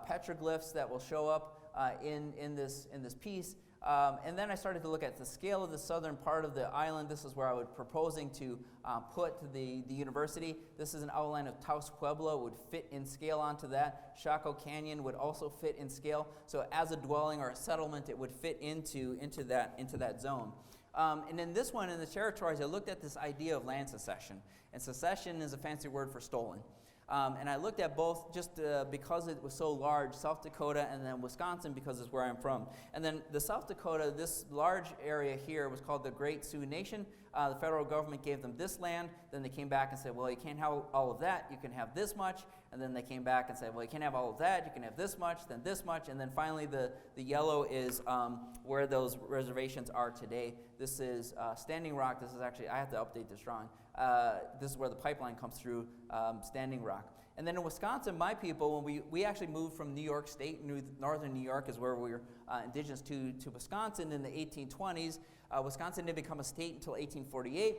petroglyphs that will show up in this piece. And then I started to look at the scale of the southern part of the island. This is where I was proposing to put the university. This is an outline of Taos Pueblo. It would fit in scale onto that. Chaco Canyon would also fit in scale. So as a dwelling or a settlement, it would fit into that zone. And in this one, in the territories, I looked at this idea of land secession. And secession is a fancy word for stolen. And I looked at both just because it was so large, South Dakota, and then Wisconsin because it's where I'm from. And then the South Dakota, this large area here was called the Great Sioux Nation. The federal government gave them this land. Then they came back and said, well, you can't have all of that. You can have this much. And then they came back and said, well, you can't have all of that. You can have this much, then this much. And then finally the yellow is where those reservations are today. This is Standing Rock. This is actually, I have to update this drawing. This is where the pipeline comes through Standing Rock. And then in Wisconsin, my people, when we actually moved from New York State, northern New York is where we were indigenous to Wisconsin in the 1820s. Wisconsin didn't become a state until 1848.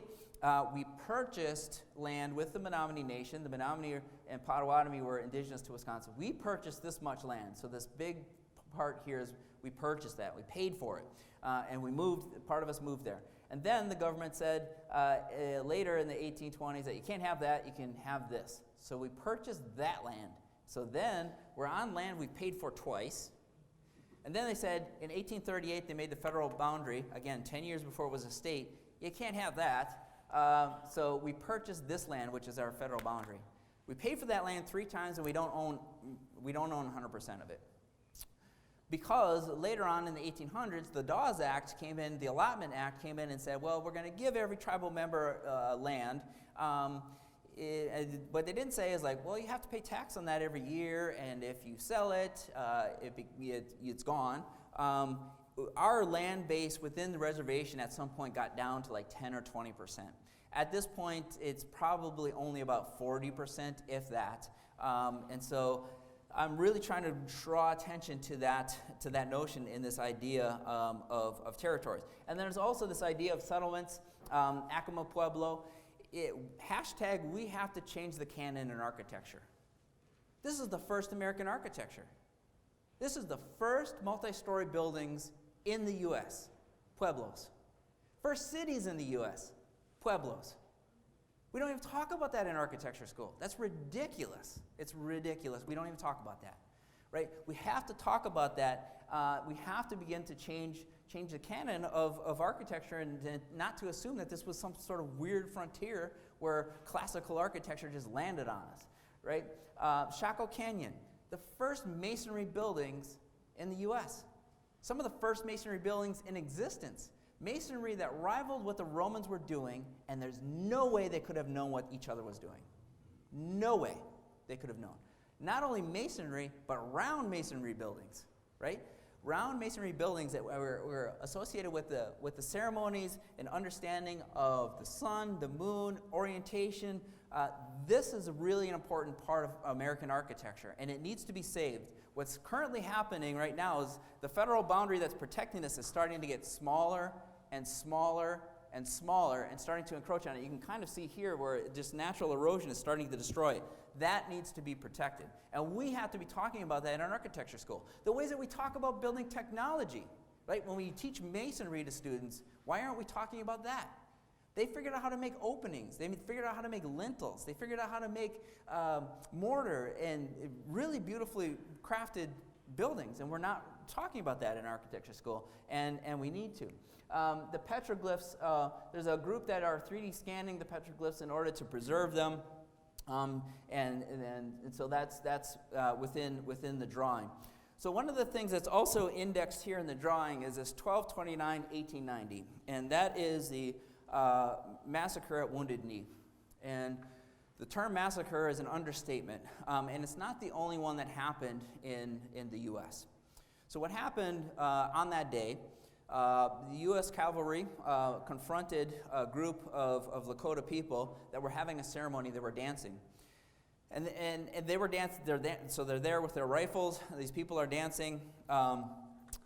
We purchased land with the Menominee Nation. The Menominee and Potawatomi were indigenous to Wisconsin. We purchased this much land. So this big part here is we purchased that. We paid for it. And we moved, part of us moved there. And then the government said later in the 1820s that you can't have that, you can have this. So we purchased that land. So then we're on land we paid for twice. And then they said in 1838 they made the federal boundary, again 10 years before it was a state, you can't have that. So we purchased this land, which is our federal boundary. We paid for that land 3 times and we don't own 100% of it. Because later on in the 1800s, the Dawes Act came in, the Allotment Act came in and said, well, we're going to give every tribal member land. What they didn't say is like, well, you have to pay tax on that every year, and if you sell it, it's gone. Our land base within the reservation at some point got down to like 10 or 20%. At this point, it's probably only about 40%, if that. And so I'm really trying to draw attention to that notion in this idea of territories. And then there's also this idea of settlements, Acoma Pueblo. Hashtag, we have to change the canon in architecture. This is the first American architecture. This is the first multi-story buildings in the U.S., Pueblos. First cities in the U.S., Pueblos. We don't even talk about that in architecture school. That's ridiculous. It's ridiculous. We don't even talk about that, right? We have to talk about that. We have to begin to change the canon of architecture and not to assume that this was some sort of weird frontier where classical architecture just landed on us, right? Chaco Canyon, the first masonry buildings in the U.S. Some of the first masonry buildings in existence. Masonry that rivaled what the Romans were doing, and there's no way they could have known what each other was doing. No way they could have known. Not only masonry, but round masonry buildings, right? Round masonry buildings that were associated with the ceremonies and understanding of the sun, the moon, orientation. This is a really important part of American architecture, and it needs to be saved. What's currently happening right now is the federal boundary that's protecting this is starting to get smaller and smaller and smaller and starting to encroach on it. You can kind of see here where just natural erosion is starting to destroy it. That needs to be protected. And we have to be talking about that in our architecture school. The ways that we talk about building technology, right? When we teach masonry to students, why aren't we talking about that? They figured out how to make openings. They figured out how to make lintels. They figured out how to make mortar and really beautifully crafted buildings. And we're not talking about that in architecture school, and we need to. The petroglyphs, there's a group that are 3D scanning the petroglyphs in order to preserve them. And so that's within the drawing. So one of the things that's also indexed here in the drawing is this 12/29/1890, and that is the massacre at Wounded Knee. And the term massacre is an understatement, and it's not the only one that happened in the U.S. So what happened on that day, the U.S. cavalry confronted a group of Lakota people that were having a ceremony. They were dancing. And they were dancing, so they're there with their rifles. These people are dancing.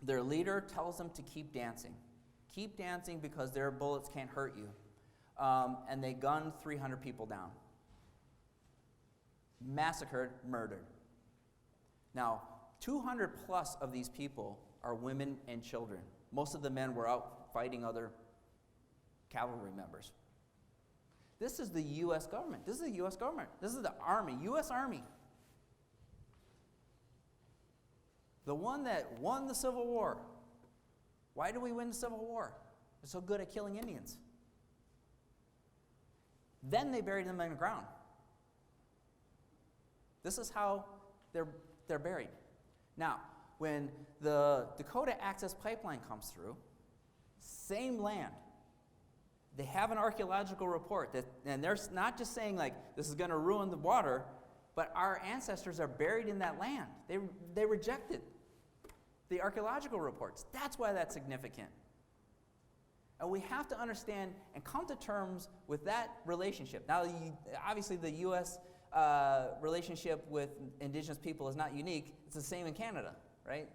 Their leader tells them to keep dancing. Keep dancing because their bullets can't hurt you. And they gunned 300 people down. Massacred, murdered. Now, 200 plus of these people are women and children. Most of the men were out fighting other cavalry members. This is the U.S. government. This is the U.S. government. This is the Army, U.S. Army. The one that won the Civil War. Why did we win the Civil War? They're so good at killing Indians. Then they buried them in the ground. This is how they're buried. Now, when the Dakota Access Pipeline comes through, same land. They have an archaeological report, and they're not just saying like, this is going to ruin the water, but our ancestors are buried in that land. They rejected the archaeological reports. That's why that's significant. And we have to understand and come to terms with that relationship. Now, obviously the U.S. Relationship with Indigenous people is not unique. It's the same in Canada, right?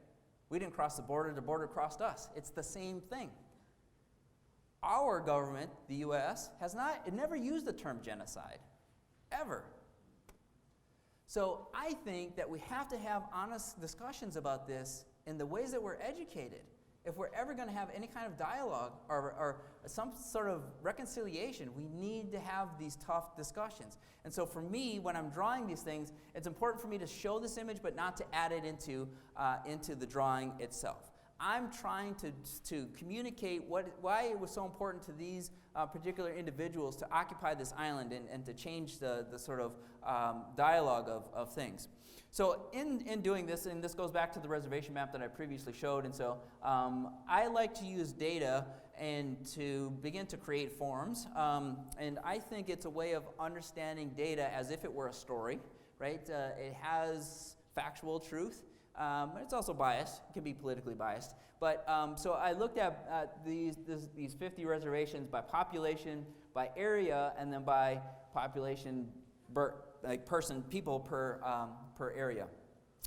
We didn't cross the border crossed us. It's the same thing. Our government, the U.S., never used the term genocide, ever. So I think that we have to have honest discussions about this in the ways that we're educated. If we're ever going to have any kind of dialogue or some sort of reconciliation, we need to have these tough discussions. And so for me, when I'm drawing these things, it's important for me to show this image, but not to add it into the drawing itself. I'm trying to communicate why it was so important to these particular individuals to occupy this island and to change the sort of dialogue of things. So in doing this, and this goes back to the reservation map that I previously showed, and so I like to use data and to begin to create forms, and I think it's a way of understanding data as if it were a story, right? It has factual truth. It's also biased. It can be politically biased. But so I looked at these 50 reservations by population, by area, and then by population, people per area.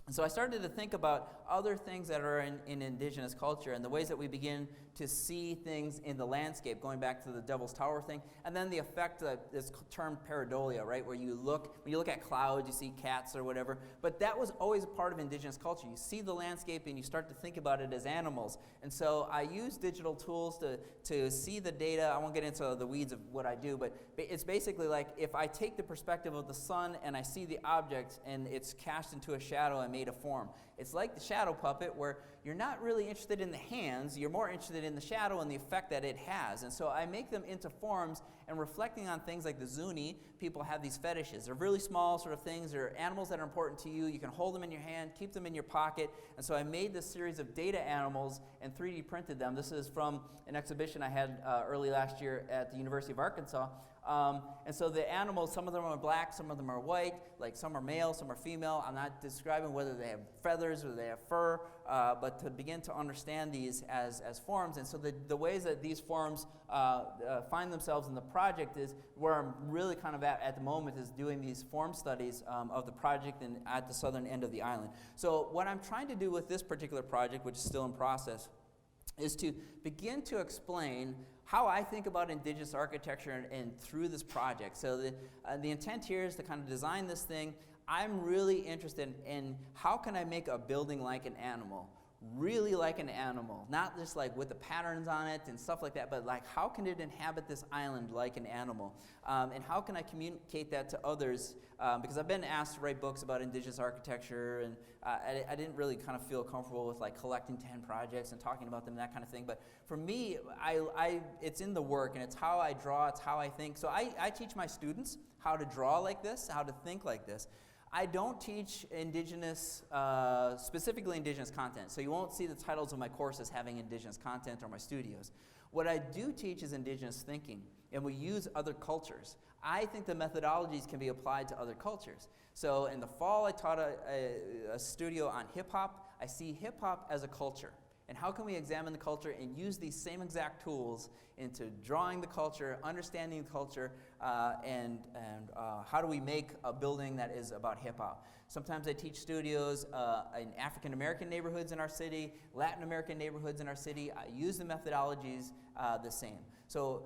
And so I started to think about other things that are in Indigenous culture and the ways that we begin to see things in the landscape, going back to the Devil's Tower thing, and then the effect that is termed pareidolia, right, where when you look at clouds, you see cats or whatever, but that was always a part of Indigenous culture. You see the landscape and you start to think about it as animals. And so I use digital tools to see the data. I won't get into the weeds of what I do, but it's basically like if I take the perspective of the sun and I see the object and it's cast into a shadow and made a form. It's like the shadow puppet where you're not really interested in the hands, you're more interested in the shadow and the effect that it has. And so I make them into forms, and reflecting on things like the Zuni, people have these fetishes. They're really small sort of things. They're animals that are important to you. You can hold them in your hand, keep them in your pocket. And so I made this series of data animals and 3D printed them. This is from an exhibition I had early last year at the University of Arkansas. And so the animals, some of them are black, some of them are white, like some are male, some are female. I'm not describing whether they have feathers or they have fur, but to begin to understand these as forms. And so the ways that these forms find themselves in the project is where I'm really kind of at the moment, is doing these form studies of the project and at the southern end of the island. So what I'm trying to do with this particular project, which is still in process, is to begin to explain how I think about Indigenous architecture and through this project. So the intent here is to kind of design this thing. I'm really interested in how can I make a building like an animal, really like an animal, not just like with the patterns on it and stuff like that, but like how can it inhabit this island like an animal? And how can I communicate that to others? Because I've been asked to write books about Indigenous architecture, and I didn't really kind of feel comfortable with like collecting 10 projects and talking about them and that kind of thing. But for me, it's in the work, and it's how I draw, it's how I think. So I teach my students how to draw like this, how to think like this. I don't teach Indigenous, specifically Indigenous content, so you won't see the titles of my courses having Indigenous content or my studios. What I do teach is Indigenous thinking, and we use other cultures. I think the methodologies can be applied to other cultures. So in the fall, I taught a studio on hip-hop. I see hip-hop as a culture. And how can we examine the culture and use these same exact tools into drawing the culture, understanding the culture, and how do we make a building that is about hip-hop? Sometimes I teach studios in African American neighborhoods in our city, Latin American neighborhoods in our city. I use the methodologies the same. So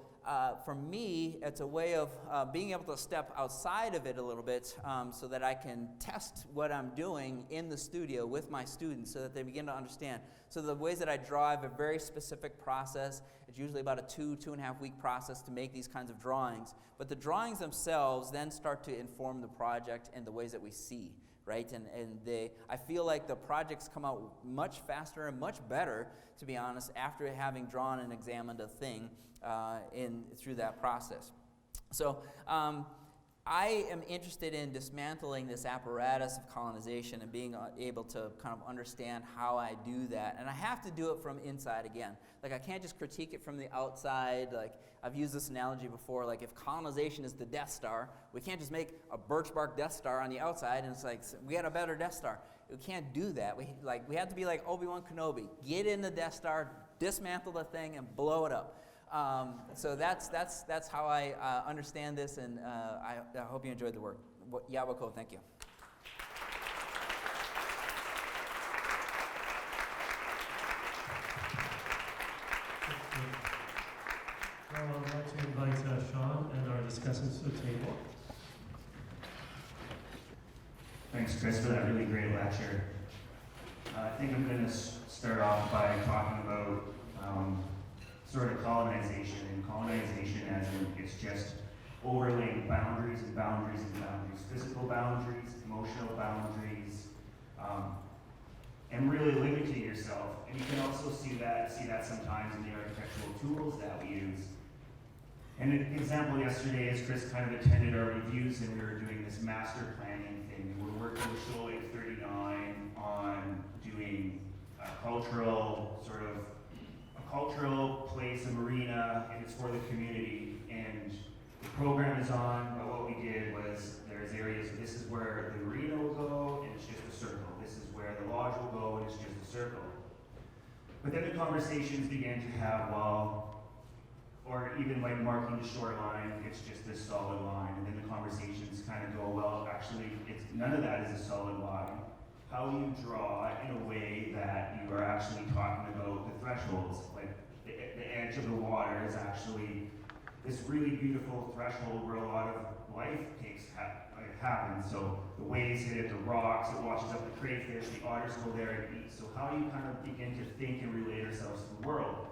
for me, it's a way of being able to step outside of it a little bit so that I can test what I'm doing in the studio with my students so that they begin to understand. So the ways that I draw, I have a very specific process. It's usually about a 2.5 week process to make these kinds of drawings. But the drawings themselves then start to inform the project and the ways that we see. right? And I feel like the projects come out much faster and much better, to be honest, after having drawn and examined a thing through that process. So I am interested in dismantling this apparatus of colonization and being able to kind of understand how I do that. And I have to do it from inside again. Like, I can't just critique it from the outside. Like, I've used this analogy before, like, if colonization is the Death Star, we can't just make a birch bark Death Star on the outside and it's like, we had a better Death Star. We can't do that. We have to be like Obi-Wan Kenobi. Get in the Death Star, dismantle the thing, and blow it up. So that's how I understand this, and I hope you enjoyed the work. Yabako, thank you. Well, I'd like to invite Sean and our discussants to the table. Thanks, Chris, for that really great lecture. I think I'm going to start off by talking about sort of colonization, and colonization as in it's just overlaying boundaries and boundaries and boundaries, physical boundaries, emotional boundaries, and really limiting yourself. And you can also see that sometimes in the architectural tools that we use. And an example yesterday is Chris kind of attended our reviews and we were doing this master planning thing. We were working with Shoal Lake 39 on doing a cultural place, a marina, and it's for the community. And the program is on, but what we did was there's areas, this is where the marina will go and it's just a circle. This is where the lodge will go and it's just a circle. But then the conversations began to have, or even like marking the shoreline, it's just this solid line. And then the conversations kind of go, well, actually, none of that is a solid line. How do you draw in a way that you are actually talking about the thresholds? Like the edge of the water is actually this really beautiful threshold where a lot of life happens. So the waves hit it, the rocks, it washes up the crayfish, the otters go there and eat. So how do you kind of begin to think and relate ourselves to the world?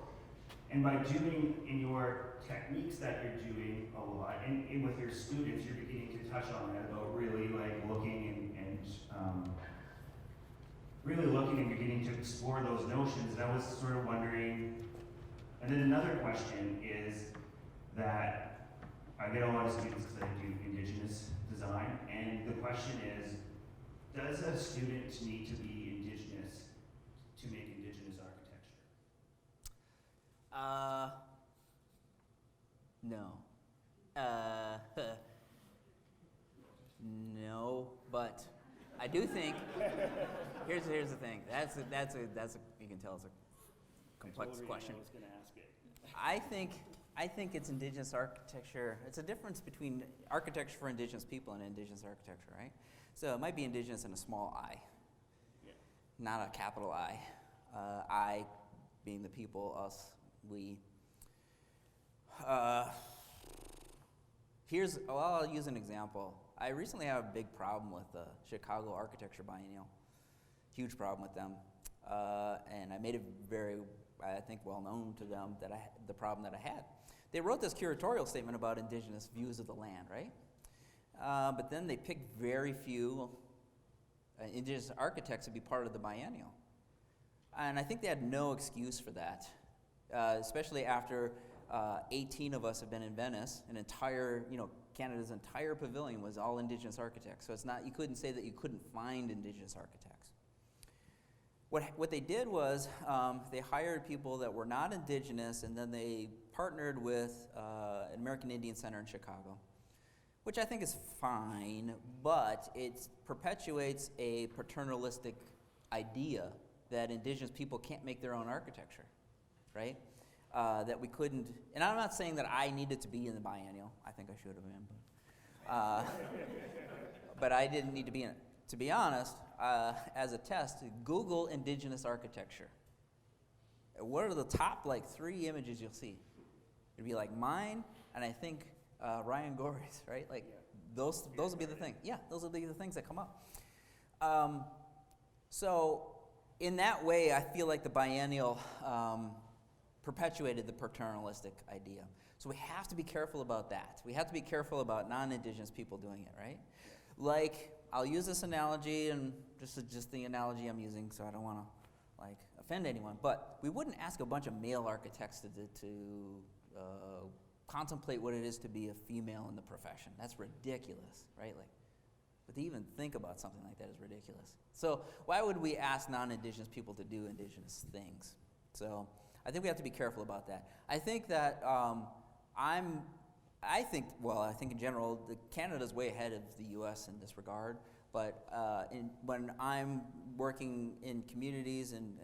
And by doing in your techniques that you're doing a lot, and with your students, you're beginning to touch on that about really like looking and really looking and beginning to explore those notions. And I was sort of wondering, and then another question is that I get a lot of students because I do Indigenous design, and the question is, does a student need to be Indigenous to make Indigenous architecture? No. No, but I do think, here's the thing, that's a you can tell it's a complex question. I was going to ask it. I think it's Indigenous architecture. It's a difference between architecture for Indigenous people and Indigenous architecture, right? So it might be Indigenous in a small I, not a capital I. I being the people, us, we. I'll use an example. I recently had a big problem with the Chicago Architecture Biennial. Huge problem with them. And I made it very, I think, well known to them that the problem that I had. They wrote this curatorial statement about Indigenous views of the land, right? But then they picked very few Indigenous architects to be part of the biennial. And I think they had no excuse for that, especially after 18 of us have been in Venice. An entire, Canada's entire pavilion was all Indigenous architects. So it's not, you couldn't say that you couldn't find Indigenous architects. What they did was they hired people that were not Indigenous, and then they partnered with an American Indian Center in Chicago, which I think is fine, but it perpetuates a paternalistic idea that Indigenous people can't make their own architecture, right? That we couldn't, and I'm not saying that I needed to be in the biennial. I think I should have been, but I didn't need to be in it. To be honest, as a test, Google Indigenous architecture. What are the top 3 images you'll see? It'd be like mine, and I think Ryan Gore's, right? Those will be the thing. Yeah, those will be the things that come up. So in that way, I feel like the biennial perpetuated the paternalistic idea. So we have to be careful about that. We have to be careful about non-Indigenous people doing it, right? Like I'll use this analogy, and just the analogy I'm using, so I don't want to like offend anyone. But we wouldn't ask a bunch of male architects to contemplate what it is to be a female in the profession. That's ridiculous, right? Like, but to even think about something like that is ridiculous. So why would we ask non-Indigenous people to do Indigenous things? So I think we have to be careful about that. I think that I think in general, Canada's way ahead of the U.S. in this regard. But when I'm working in communities and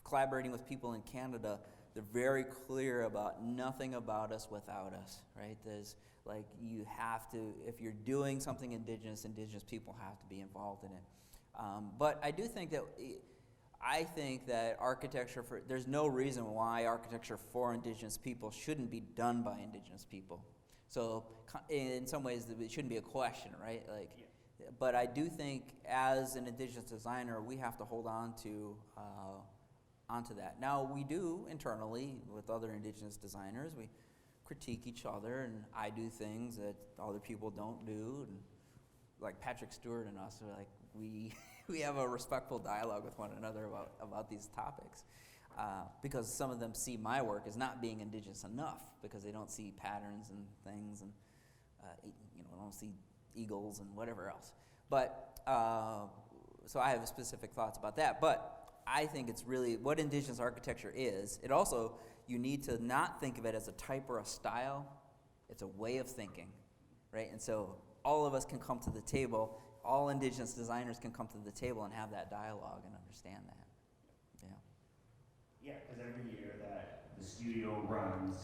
collaborating with people in Canada, they're very clear about nothing about us without us, right? There's like, you have to, if you're doing something Indigenous people have to be involved in it. But I think that architecture there's no reason why architecture for Indigenous people shouldn't be done by Indigenous people. So in some ways it shouldn't be a question, right? Like, yeah. But I do think as an Indigenous designer, we have to hold on to onto that. Now we do internally with other Indigenous designers, we critique each other, and I do things that other people don't do, and like Patrick Stewart and us are like, we have a respectful dialogue with one another about these topics, because some of them see my work as not being Indigenous enough because they don't see patterns and things, and don't see eagles and whatever else. But so I have specific thoughts about that. But I think it's really what Indigenous architecture is. It also, you need to not think of it as a type or a style. It's a way of thinking, right? And so all of us can come to the table. All Indigenous designers can come to the table and have that dialogue and understand that. Yeah. Yeah, because every year that the studio runs,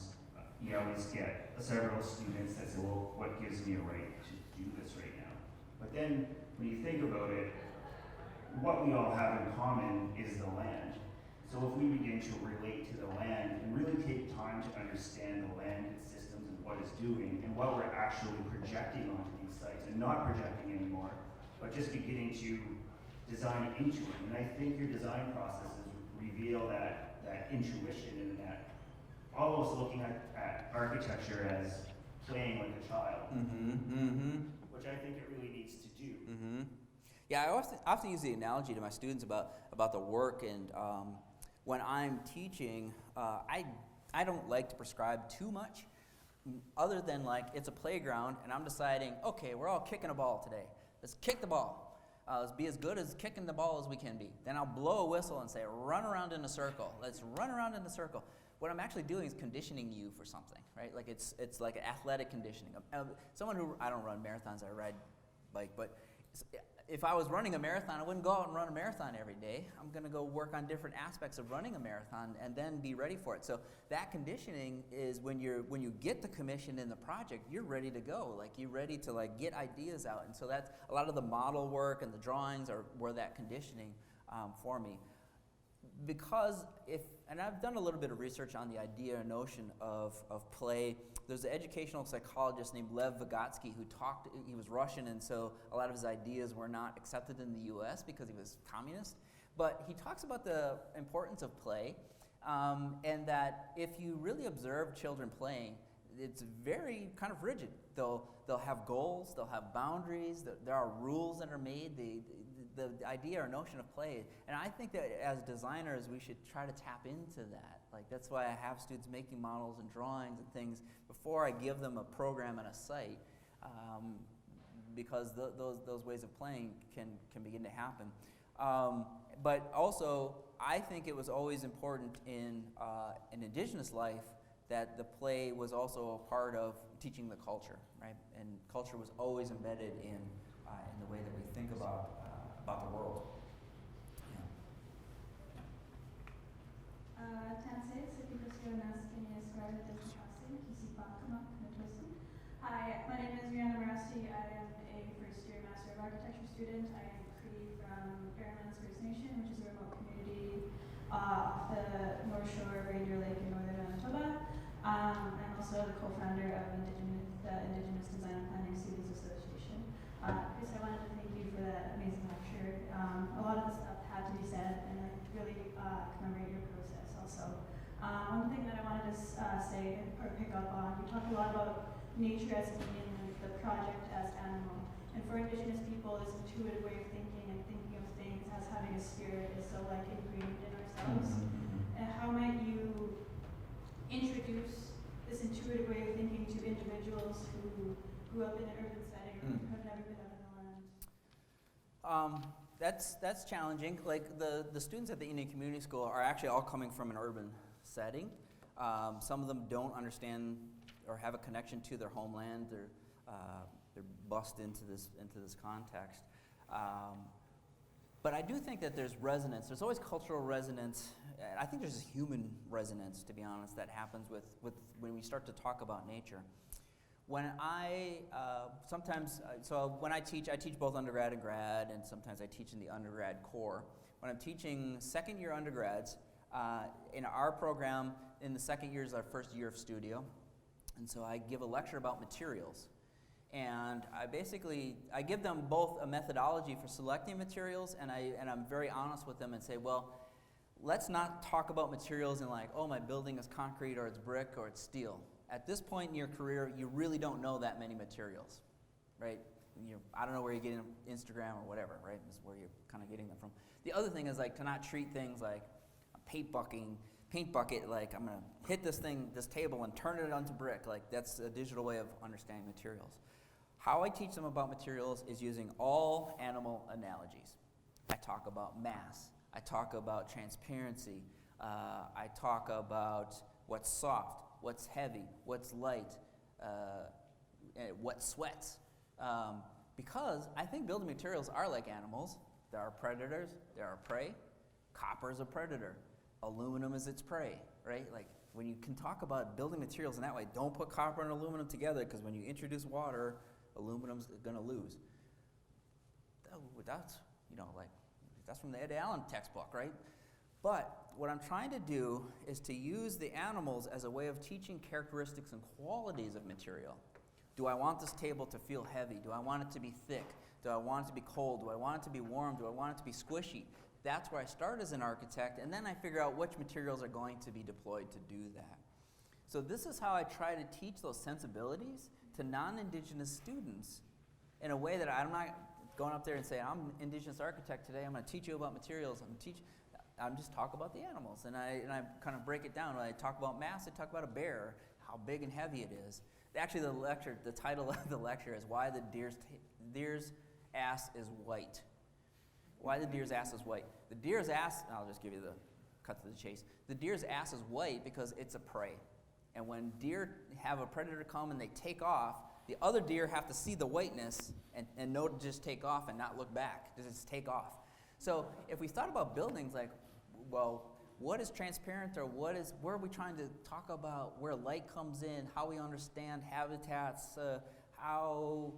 you always get several students that say, well, what gives me a right to do this right now? But then when you think about it, what we all have in common is the land. So if we begin to relate to the land and really take time to understand the land, its systems, and what it's doing, and what we're actually projecting onto these sites, and not projecting anymore, but just beginning to design into it. And I think your design processes reveal that intuition and that almost looking at architecture as playing like a child, which I think it really needs to do. Yeah, I often use the analogy to my students about the work, and when I'm teaching, I don't like to prescribe too much, other than like it's a playground and I'm deciding, okay, we're all kicking a ball today. Let's kick the ball. Let's be as good as kicking the ball as we can be. Then I'll blow a whistle and say, run around in a circle. Let's run around in a circle. What I'm actually doing is conditioning you for something, right? Like it's like athletic conditioning. Someone who, I don't run marathons, I ride bike, but if I was running a marathon, I wouldn't go out and run a marathon every day. I'm going to go work on different aspects of running a marathon and then be ready for it. So that conditioning is when you get the commission in the project, you're ready to go. Like you're ready to like get ideas out. And so that's a lot of the model work and the drawings were that conditioning for me. Because and I've done a little bit of research on the idea or notion of play. There's an educational psychologist named Lev Vygotsky who he was Russian, and so a lot of his ideas were not accepted in the US because he was communist. But he talks about the importance of play, and that if you really observe children playing, it's very kind of rigid. They'll have goals, they'll have boundaries, there are rules that are made, the idea or notion of play. And I think that as designers, we should try to tap into that. Like that's why I have students making models and drawings and things before I give them a program and a site, because those ways of playing can begin to happen. But also, I think it was always important in Indigenous life that the play was also a part of teaching the culture, right? And culture was always embedded in the way that we think about the world. Hi, my name is Rihanna Marasti. I am a first-year Master of Architecture student. I am Cree from Fairlands First Nation, which is a remote community off the North Shore of Reindeer Lake in northern Manitoba. I'm also the co-founder of the Indigenous Design and Planning Students Association. Chris, I wanted to thank you for that amazing lecture. A lot of the stuff had to be said, and I really commemorate your process also. One thing that I wanted to say or pick up on, you talked a lot about nature as being the project as animal, And for Indigenous people, this intuitive way of thinking and thinking of things as having a spirit is so like ingrained in ourselves. And how might you introduce this intuitive way of thinking to individuals who grew up in an urban setting or who have never been out in the land? That's challenging. Like the students at the Indian Community School are actually all coming from an urban setting. Some of them don't understand or have a connection to their homeland. They're bussed into this context. But I do think that there's resonance. There's always cultural resonance. I think there's human resonance, to be honest, that happens with when we start to talk about nature. When I when I teach both undergrad and grad, and sometimes I teach in the undergrad core. When I'm teaching second year undergrads, in our program, in the second year is our first year of studio, and so I give a lecture about materials. And I give them both a methodology for selecting materials, and I'm very honest with them and say, well, let's not talk about materials in like, oh, my building is concrete or it's brick or it's steel. At this point in your career, you really don't know that many materials, right? I don't know where you're getting them, Instagram or whatever, right? This is where you're kind of getting them from. The other thing is like to not treat things like a paint bucket, like I'm gonna hit this table and turn it onto brick. Like that's a digital way of understanding materials. How I teach them about materials is using all animal analogies. I talk about mass. I talk about transparency. I talk about what's soft, what's heavy, what's light, what sweats. Because I think building materials are like animals. There are predators, there are prey. Copper is a predator. Aluminum is its prey, right? Like when you can talk about building materials in that way, don't put copper and aluminum together because when you introduce water, aluminum's gonna lose. That's from the Ed Allen textbook, right? But what I'm trying to do is to use the animals as a way of teaching characteristics and qualities of material. Do I want this table to feel heavy? Do I want it to be thick? Do I want it to be cold? Do I want it to be warm? Do I want it to be squishy? That's where I start as an architect, and then I figure out which materials are going to be deployed to do that. So this is how I try to teach those sensibilities to non-Indigenous students in a way that I'm not going up there and saying, I'm an Indigenous architect today, I'm going to teach you about materials, I'm just talk about the animals, and I kind of break it down. When I talk about mass, I talk about a bear, how big and heavy it is. Actually, the title of the lecture is Why the Deer's Ass is White. Why the deer's ass is white. The deer's ass, I'll just give you the cut to the chase. The deer's ass is white because it's a prey. And when deer have a predator come and they take off, the other deer have to see the whiteness and know to just take off and not look back, just take off. So if we thought about buildings like, well, what is transparent or where are we trying to talk about where light comes in, how we understand habitats, how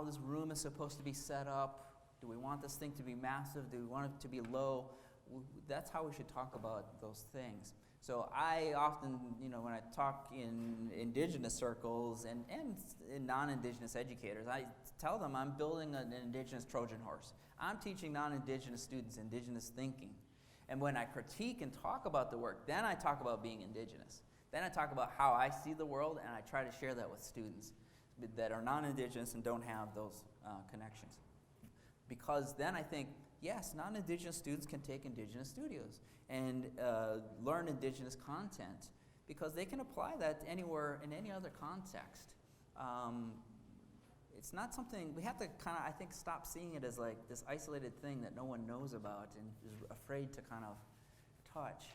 this room is supposed to be set up. Do we want this thing to be massive? Do we want it to be low? That's how we should talk about those things. So I often, when I talk in Indigenous circles and in non-Indigenous educators, I tell them I'm building an Indigenous Trojan horse. I'm teaching non-Indigenous students Indigenous thinking. And when I critique and talk about the work, then I talk about being Indigenous. Then I talk about how I see the world, and I try to share that with students that are non-Indigenous and don't have those connections. Because then I think, yes, non-Indigenous students can take Indigenous studios and learn Indigenous content because they can apply that anywhere in any other context. It's not something, we have to kind of, I think, stop seeing it as like this isolated thing that no one knows about and is afraid to kind of touch.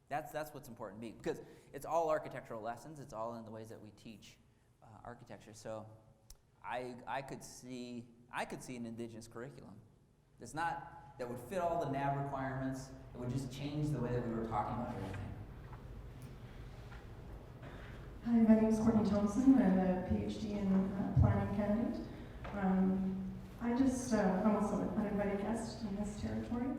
That's what's important to me because it's all architectural lessons. It's all in the ways that we teach architecture. So I could see an Indigenous curriculum. It's not that would fit all the NAB requirements. It would just change the way that we were talking about everything. Hi, my name is Courtney Thompson. I'm a PhD in planning candidate. I'm also an uninvited guest in this territory.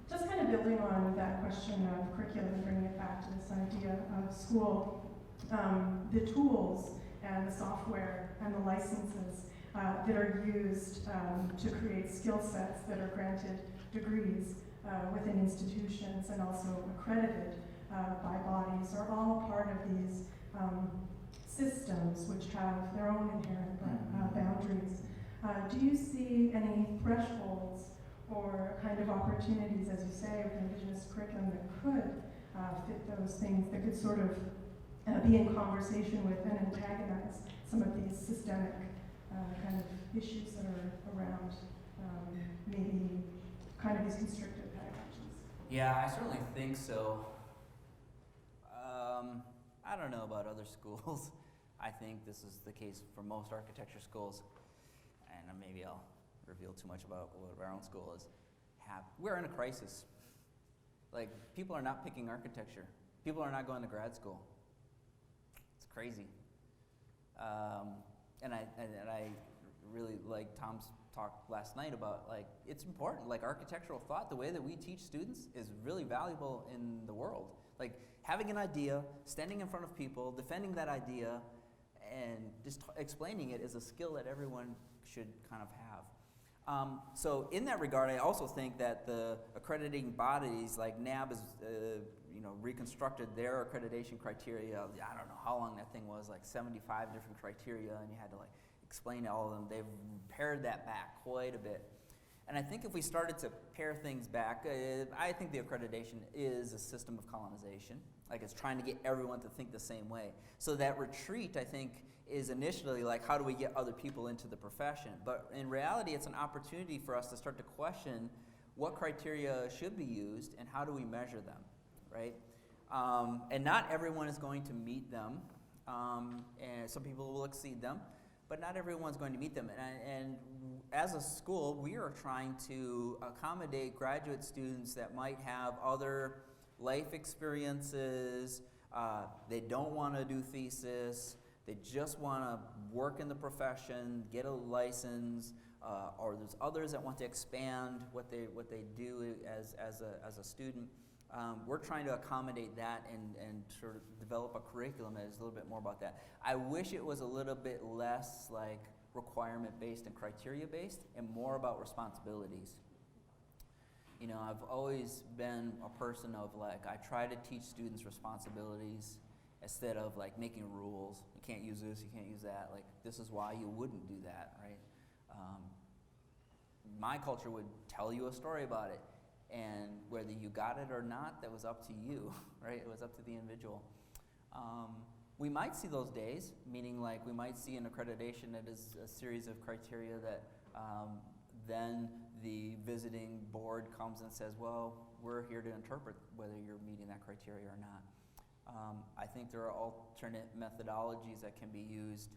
Just kind of building on that question of curriculum and bringing it back to this idea of school, the tools and the software and the licenses that are used to create skill sets that are granted degrees within institutions and also accredited by bodies are all part of these systems which have their own inherent boundaries. Do you see any thresholds or kind of opportunities, as you say, with Indigenous curriculum that could fit those things, that could sort of be in conversation with and antagonize some of these systemic kind of issues that are around maybe kind of these constrictive pedagogies? Yeah, I certainly think so. I don't know about other schools. I think this is the case for most architecture schools, and maybe I'll reveal too much about what our own school is. We're in a crisis. Like, people are not picking architecture. People are not going to grad school. It's crazy. And I really like Tom's talk last night about, like, it's important. Like, architectural thought, the way that we teach students is really valuable in the world. Like, having an idea, standing in front of people, defending that idea, and just explaining it is a skill that everyone should kind of have. So in that regard, I also think that the accrediting bodies, like NAB, has reconstructed their accreditation criteria. I don't know how long that thing was, like 75 different criteria, and you had to like explain all of them. They've pared that back quite a bit. And I think if we started to pare things back, I think the accreditation is a system of colonization. Like, it's trying to get everyone to think the same way. So that retreat, I think, is initially like, how do we get other people into the profession? But in reality, it's an opportunity for us to start to question what criteria should be used and how do we measure them, right? And not everyone is going to meet them, and some people will exceed them, but not everyone's going to meet them. And as a school, we are trying to accommodate graduate students that might have other life experiences. They don't want to do thesis. They just want to work in the profession, get a license, or there's others that want to expand what they do as a student. We're trying to accommodate that and sort of develop a curriculum that is a little bit more about that. I wish it was a little bit less like requirement-based and criteria-based and more about responsibilities. You know, I've always been a person of like, I try to teach students responsibilities instead of like making rules. You can't use this, you can't use that. Like, this is why you wouldn't do that, right? My culture would tell you a story about it, and whether you got it or not, that was up to you, right? It was up to the individual. We might see those days, meaning like we might see an accreditation that is a series of criteria that then the visiting board comes and says, well, we're here to interpret whether you're meeting that criteria or not. I think there are alternate methodologies that can be used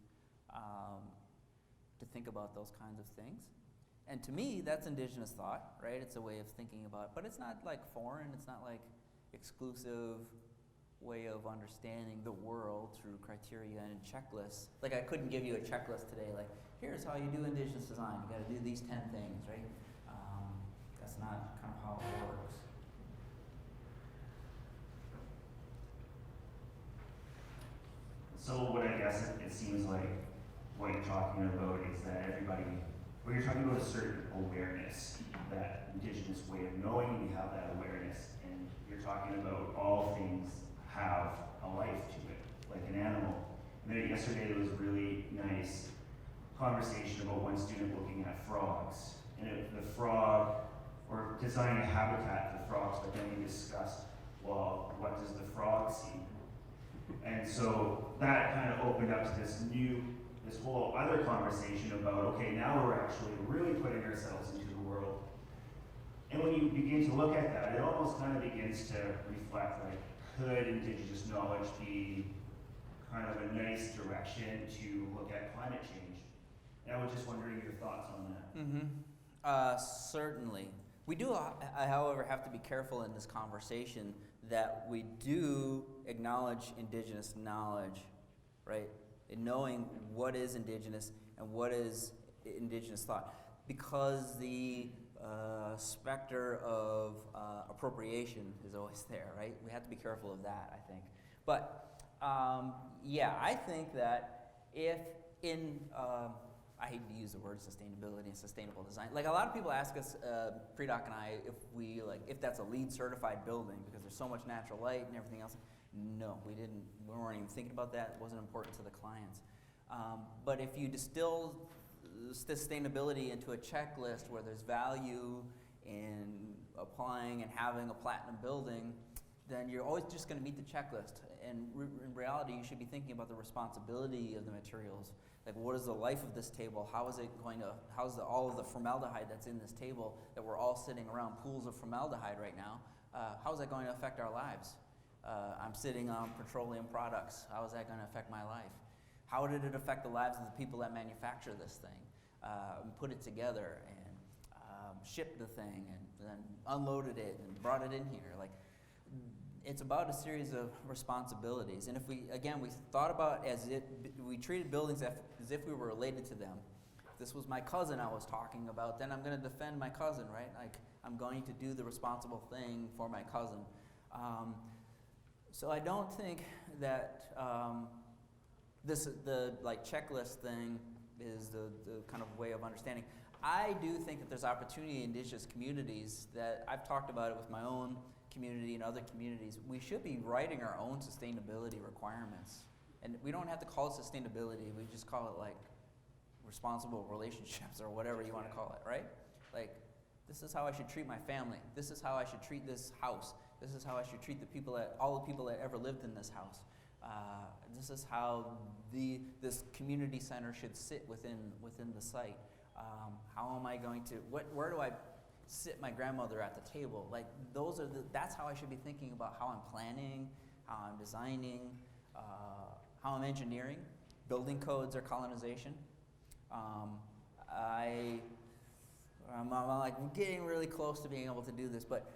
to think about those kinds of things. And to me, that's Indigenous thought, right? It's a way of thinking about it, but it's not like foreign, it's not like exclusive way of understanding the world through criteria and checklists. Like, I couldn't give you a checklist today, like, here's how you do Indigenous design. You gotta do these 10 things, right? That's not kind of how it works. So what I guess it seems like what you're talking about is that when you're talking about a certain awareness, that Indigenous way of knowing, you have that awareness, and you're talking about all things have a life to it, like an animal. And then yesterday there was a really nice conversation about one student looking at frogs, and the frog, or designing a habitat for frogs, but then we discussed, well, what does the frog see? And so that kind of opened up to this whole other conversation about, okay, now we're actually really putting ourselves into the world. And when you begin to look at that, it almost kind of begins to reflect, like, could Indigenous knowledge be kind of a nice direction to look at climate change? And I was just wondering your thoughts on that. Certainly. We do, however, have to be careful in this conversation that we do acknowledge Indigenous knowledge, right? In knowing what is Indigenous and what is Indigenous thought. Because the specter of appropriation is always there, right? We have to be careful of that, I think. But yeah, I think that if in, I hate to use the word sustainability and sustainable design. Like, a lot of people ask us, Predoc and I, if that's a LEED certified building because there's so much natural light and everything else. No, we weren't even thinking about that. It wasn't important to the clients. But if you distill sustainability into a checklist where there's value in applying and having a platinum building, then you're always just going to meet the checklist. And in reality, you should be thinking about the responsibility of the materials. Like, what is the life of this table? How's all of the formaldehyde that's in this table that we're all sitting around pools of formaldehyde right now, how is that going to affect our lives? I'm sitting on petroleum products. How is that going to affect my life? How did it affect the lives of the people that manufacture this thing, and put it together, and shipped the thing, and then unloaded it and brought it in here? Like, it's about a series of responsibilities. And if we thought about we treated buildings as if we were related to them. If this was my cousin I was talking about, then I'm going to defend my cousin, right? Like, I'm going to do the responsible thing for my cousin. So I don't think that the checklist thing is the kind of way of understanding. I do think that there's opportunity in Indigenous communities that I've talked about it with my own community and other communities. We should be writing our own sustainability requirements. And we don't have to call it sustainability, we just call it like responsible relationships or whatever you want to call it, right? Like, this is how I should treat my family. This is how I should treat this house. This is how I should treat all the people that ever lived in this house. This is how this community center should sit within the site. How am I going to, where do I sit my grandmother at the table? Like, that's how I should be thinking about how I'm planning, how I'm designing, how I'm engineering, building codes or colonization. I'm like getting really close to being able to do this, but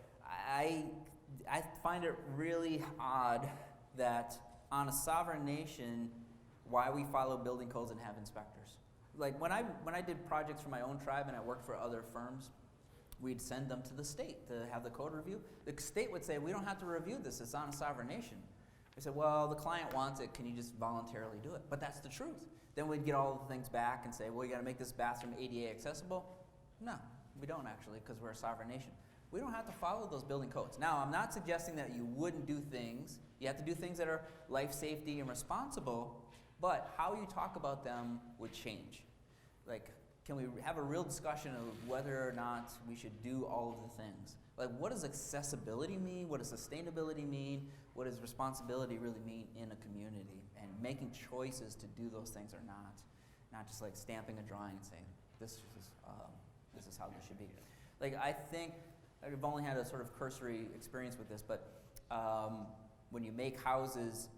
I find it really odd that on a sovereign nation, why we follow building codes and have inspectors. Like, when I did projects for my own tribe and I worked for other firms, we'd send them to the state to have the code review. The state would say, we don't have to review this, it's on a sovereign nation. We said, well, the client wants it, can you just voluntarily do it? But that's the truth. Then we'd get all the things back and say, well, you gotta make this bathroom ADA accessible. No, we don't actually, because we're a sovereign nation. We don't have to follow those building codes. Now, I'm not suggesting that you wouldn't do things. You have to do things that are life safety and responsible, but how you talk about them would change. Like, can we have a real discussion of whether or not we should do all of the things? Like, what does accessibility mean? What does sustainability mean? What does responsibility really mean in a community? And making choices to do those things or not. Not just like stamping a drawing and saying, this is how this should be. Like, I think, I've only had a sort of cursory experience with this, but when you make houses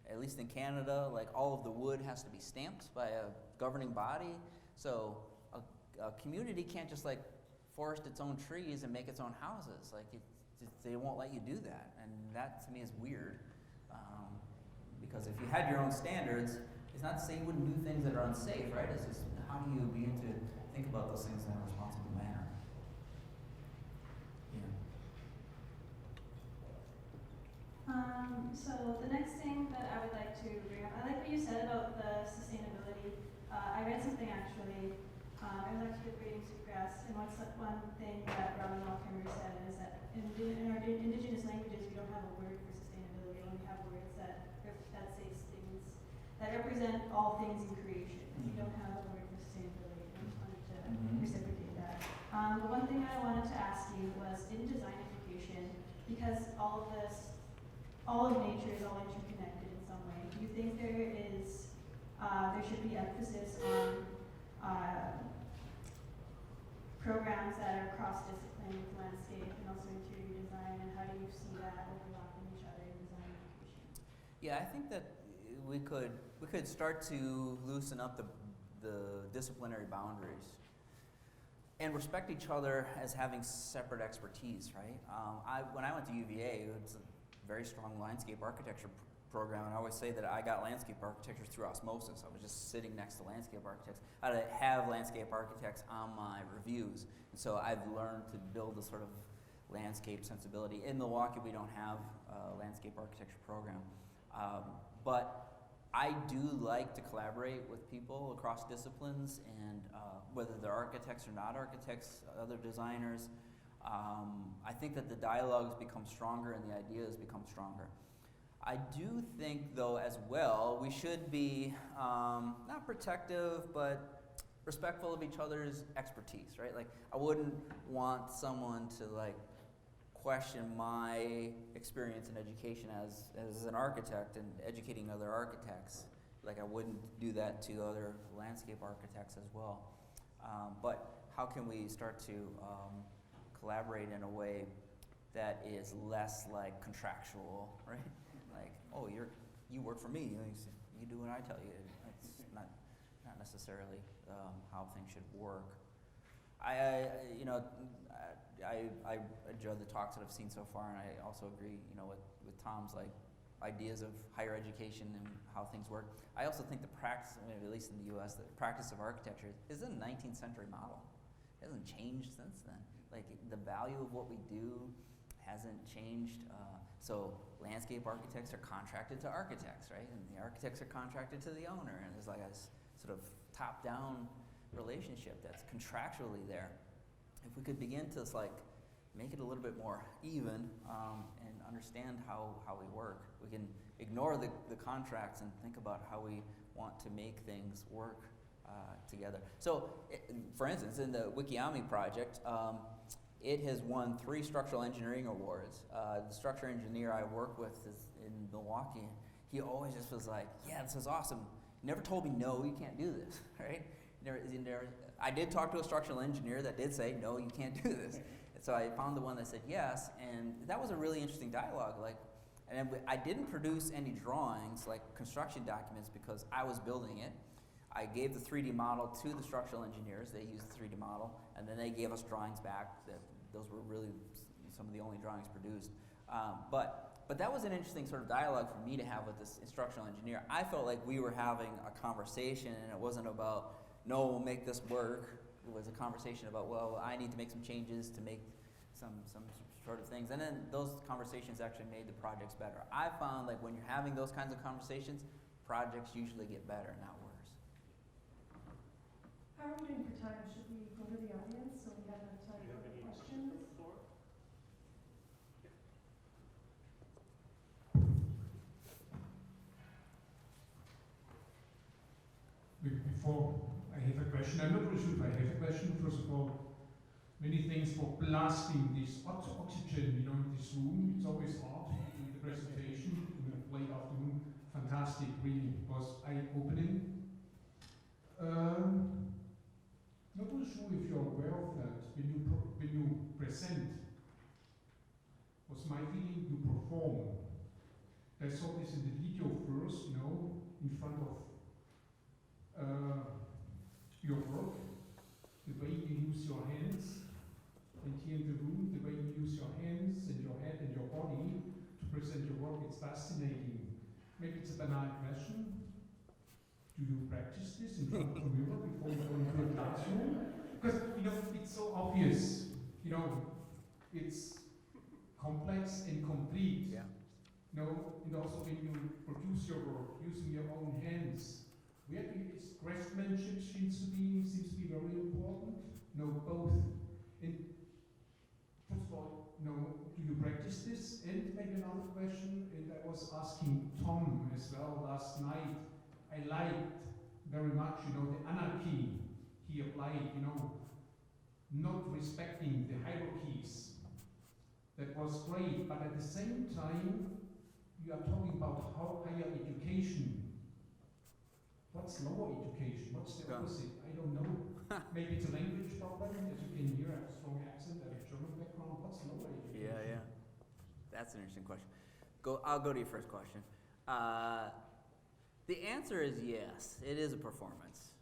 at least in Canada, like, all of the wood has to be stamped by a governing body. So a community can't just like forest its own trees and make its own houses. Like, they won't let you do that. And that to me is weird. Because if you had your own standards, it's not to say you wouldn't do things that are unsafe, right? It's just, how do you begin to think about those things in a responsible manner? So the next thing that I would like to bring up, I like what you said about the sustainability. I read something actually. I was actually reading Supergrass, and one thing that Robin Malcolmer said is that in our Indigenous languages, we don't have a word for sustainability. We only have words that say things that represent all things in creation. We don't have a word for sustainability. I just wanted to reciprocate that. The one thing I wanted to ask you was in design education, because all of nature is all interconnected in some way. Do you think there should be emphasis on programs that are cross-discipline with landscape and also interior design, and how do you see that overlapping each other in design education? Yeah, I think that we could start to loosen up the disciplinary boundaries and respect each other as having separate expertise, right? When I went to UVA, it's a very strong landscape architecture program, and I always say that I got landscape architecture through osmosis. I was just sitting next to landscape architects. I have landscape architects on my reviews, and so I've learned to build a sort of landscape sensibility. In Milwaukee, we don't have a landscape architecture program, but I do like to collaborate with people across disciplines, and whether they're architects or not architects, other designers, I think that the dialogues become stronger and the ideas become stronger. I do think, though, as well, we should be not protective, but respectful of each other's expertise, right? Like, I wouldn't want someone to like question my experience in education as an architect and educating other architects. Like, I wouldn't do that to other landscape architects as well. But how can we start to collaborate in a way that is less like contractual, right? Like, oh, you work for me, you do what I tell you. That's not necessarily how things should work. I enjoy the talks that I've seen so far, and I also agree, with Tom's like ideas of higher education and how things work. I also think the practice, maybe at least in the U.S., the practice of architecture is a 19th century model. It hasn't changed since then. Like, the value of what we do hasn't changed. So landscape architects are contracted to architects, right? And the architects are contracted to the owner, and there's like a sort of top-down relationship that's contractually there. If we could begin to like make it a little bit more even and understand how we work, we can ignore the contracts and think about how we want to make things work together. So, for instance, in the Wigwam project, it has won 3 structural engineering awards. The structural engineer I work with is in Milwaukee. He always just was like, yeah, this is awesome. Never told me, no, you can't do this, right? I did talk to a structural engineer that did say, no, you can't do this. And so I found the one that said yes, and that was a really interesting dialogue. And I didn't produce any drawings, like construction documents, because I was building it. I gave the 3D model to the structural engineers. They used the 3D model, and then they gave us drawings back. Those were really some of the only drawings produced. But that was an interesting sort of dialogue for me to have with this instructional engineer. I felt like we were having a conversation, and it wasn't about, no, we'll make this work. It was a conversation about, well, I need to make some changes to make some sort of things. And then those conversations actually made the projects better. I found like when you're having those kinds of conversations, projects usually get better, not worse. How are we doing for time? Should we go to the audience so we have enough time for questions? Before I have a question, I'm not really sure if I have a question. First of all, many thanks for blasting this oxygen, in this room. It's always hard doing the presentation in a late afternoon. Fantastic, really was eye-opening. Not really sure if you're aware of that. When you present, was my feeling you perform. I saw this in the video first, in front of your work, the way you use your hands, and here in the room, the way you use your hands and your head and your body to present your work, it's fascinating. Maybe it's a banal question. Do you practice this in front of a mirror before you go into a classroom? Because, it's so obvious. It's complex and complete. Yeah. And also when you produce your work using your own hands, craftsmanship seems to be very important. Both. And first of all, do you practice this? And maybe another question, and I was asking Tom as well last night. I liked very much, the anarchy he applied, not respecting the hierarchies. That was great, but at the same time, you are talking about higher education. What's lower education? What's the opposite? I don't know. Maybe it's a language problem, as you can hear, I have a strong accent, I have a German background. What's lower education? Yeah. That's an interesting question. I'll go to your first question. The answer is yes, it is a performance.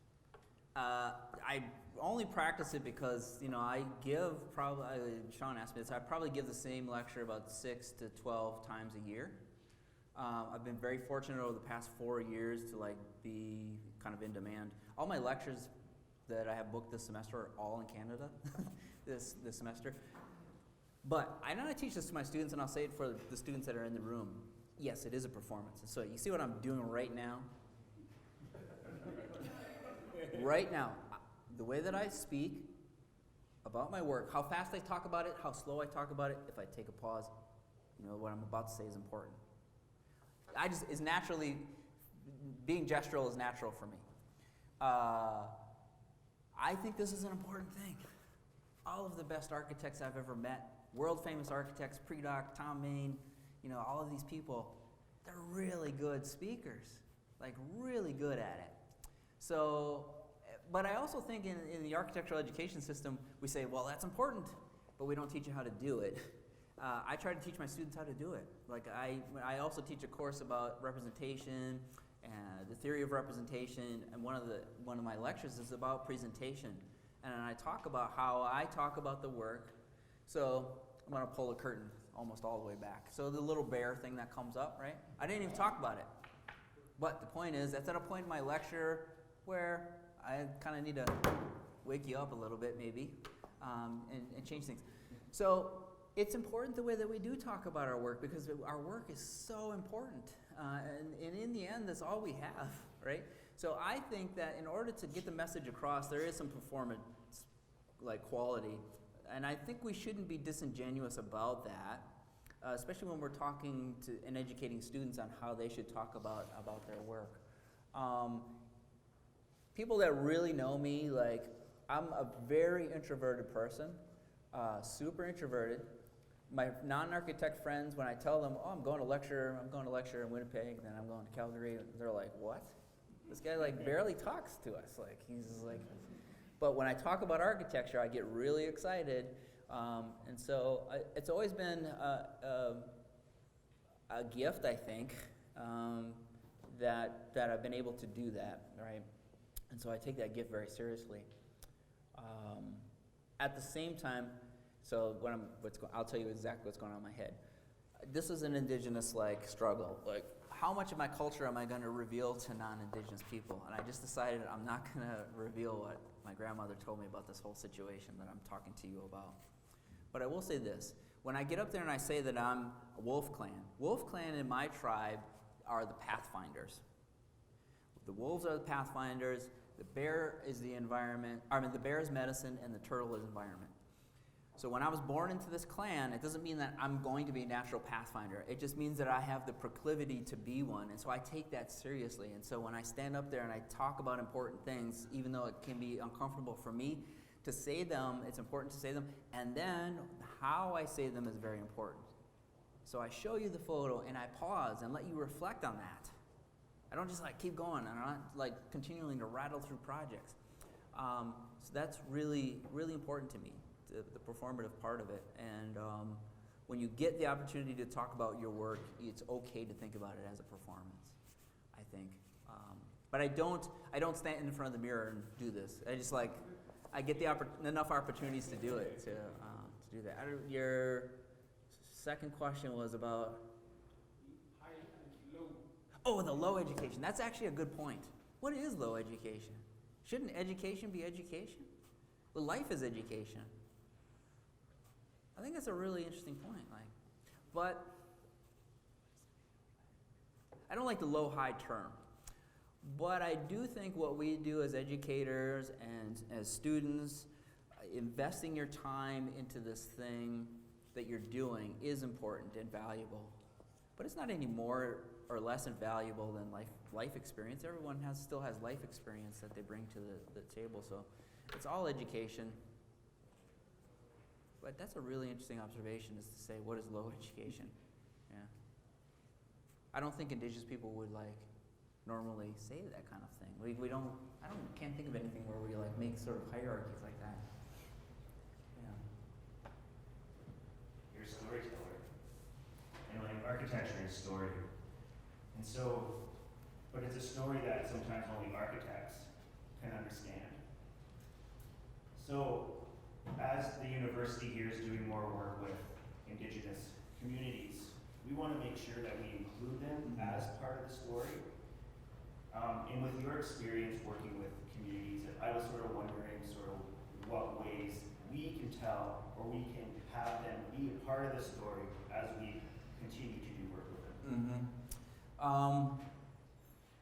I only practice it because, I give Sean asked me this, I probably give the same lecture about 6 to 12 times a year. I've been very fortunate over the past 4 years to be kind of in demand. All my lectures that I have booked this semester are all in Canada this semester. But I know I teach this to my students, and I'll say it for the students that are in the room. Yes, it is a performance. So you see what I'm doing right now? Right now, the way that I speak about my work, how fast I talk about it, how slow I talk about it, if I take a pause, what I'm about to say is important. is naturally, being gestural is natural for me. I think this is an important thing. All of the best architects I've ever met, world famous architects, Predock, Tom Main, all of these people, they're really good speakers, like really good at it. So, but I also think in the architectural education system, we say, well, that's important, but we don't teach you how to do it. I try to teach my students how to do it. Like I also teach a course about representation and the theory of representation, and one of my lectures is about presentation. And I talk about how I talk about the work. So I'm going to pull the curtain almost all the way back. So the little bear thing that comes up, right? I didn't even talk about it. But the point is, that's at a point in my lecture where I kind of need to wake you up a little bit, maybe, and change things. So it's important the way that we do talk about our work, because our work is so important. And in the end, that's all we have, right? So I think that in order to get the message across, there is some performance quality. And I think we shouldn't be disingenuous about that, especially when we're talking to and educating students on how they should talk about their work. People that really know me, I'm a very introverted person, super introverted. My non-architect friends, when I tell them, oh, I'm going to lecture in Winnipeg, then I'm going to Calgary, they're like, what? This guy barely talks to us. He's just but when I talk about architecture, I get really excited. And so it's always been a gift, I think, that I've been able to do that, right? And so I take that gift very seriously. At the same time, so I'll tell you exactly what's going on in my head. This is an Indigenous struggle. How much of my culture am I going to reveal to non-Indigenous people? And I just decided I'm not going to reveal what my grandmother told me about this whole situation that I'm talking to you about. But I will say this. When I get up there and I say that I'm a Wolf Clan in my tribe are the pathfinders. The wolves are the pathfinders, the bear is the environment, the bear is medicine, and the turtle is environment. So when I was born into this clan, it doesn't mean that I'm going to be a natural pathfinder. It just means that I have the proclivity to be one, and so I take that seriously. And so when I stand up there and I talk about important things, even though it can be uncomfortable for me to say them, it's important to say them, and then how I say them is very important. So I show you the photo, and I pause and let you reflect on that. I don't just keep going, and I'm not continuing to rattle through projects. So that's really, really important to me. The performative part of it, and when you get the opportunity to talk about your work, it's okay to think about it as a performance, I think. But I don't stand in front of the mirror and do this. I get enough opportunities to do it, to do that. Your second question was about High and low. Oh, the low education. That's actually a good point. What is low education? Shouldn't education be education? Well, life is education. I think that's a really interesting point. But I don't like the low-high term. But I do think what we do as educators and as students, investing your time into this thing that you're doing is important and valuable. But it's not any more or less invaluable than life experience. Everyone still has life experience that they bring to the table. So it's all education. But that's a really interesting observation, is to say, what is low education? Yeah. I don't think Indigenous people would normally say that kind of thing. Can't think of anything where we make sort of hierarchies like that. Yeah. You're a storyteller. And architecture is story. And so, but it's a story that sometimes only architects can understand. So, as the university here is doing more work with Indigenous communities, we want to make sure that we include them as part of the story. And with your experience working with communities, I was sort of wondering what ways we can tell or we can have them be a part of the story as we continue to do work with them. Mm-hmm.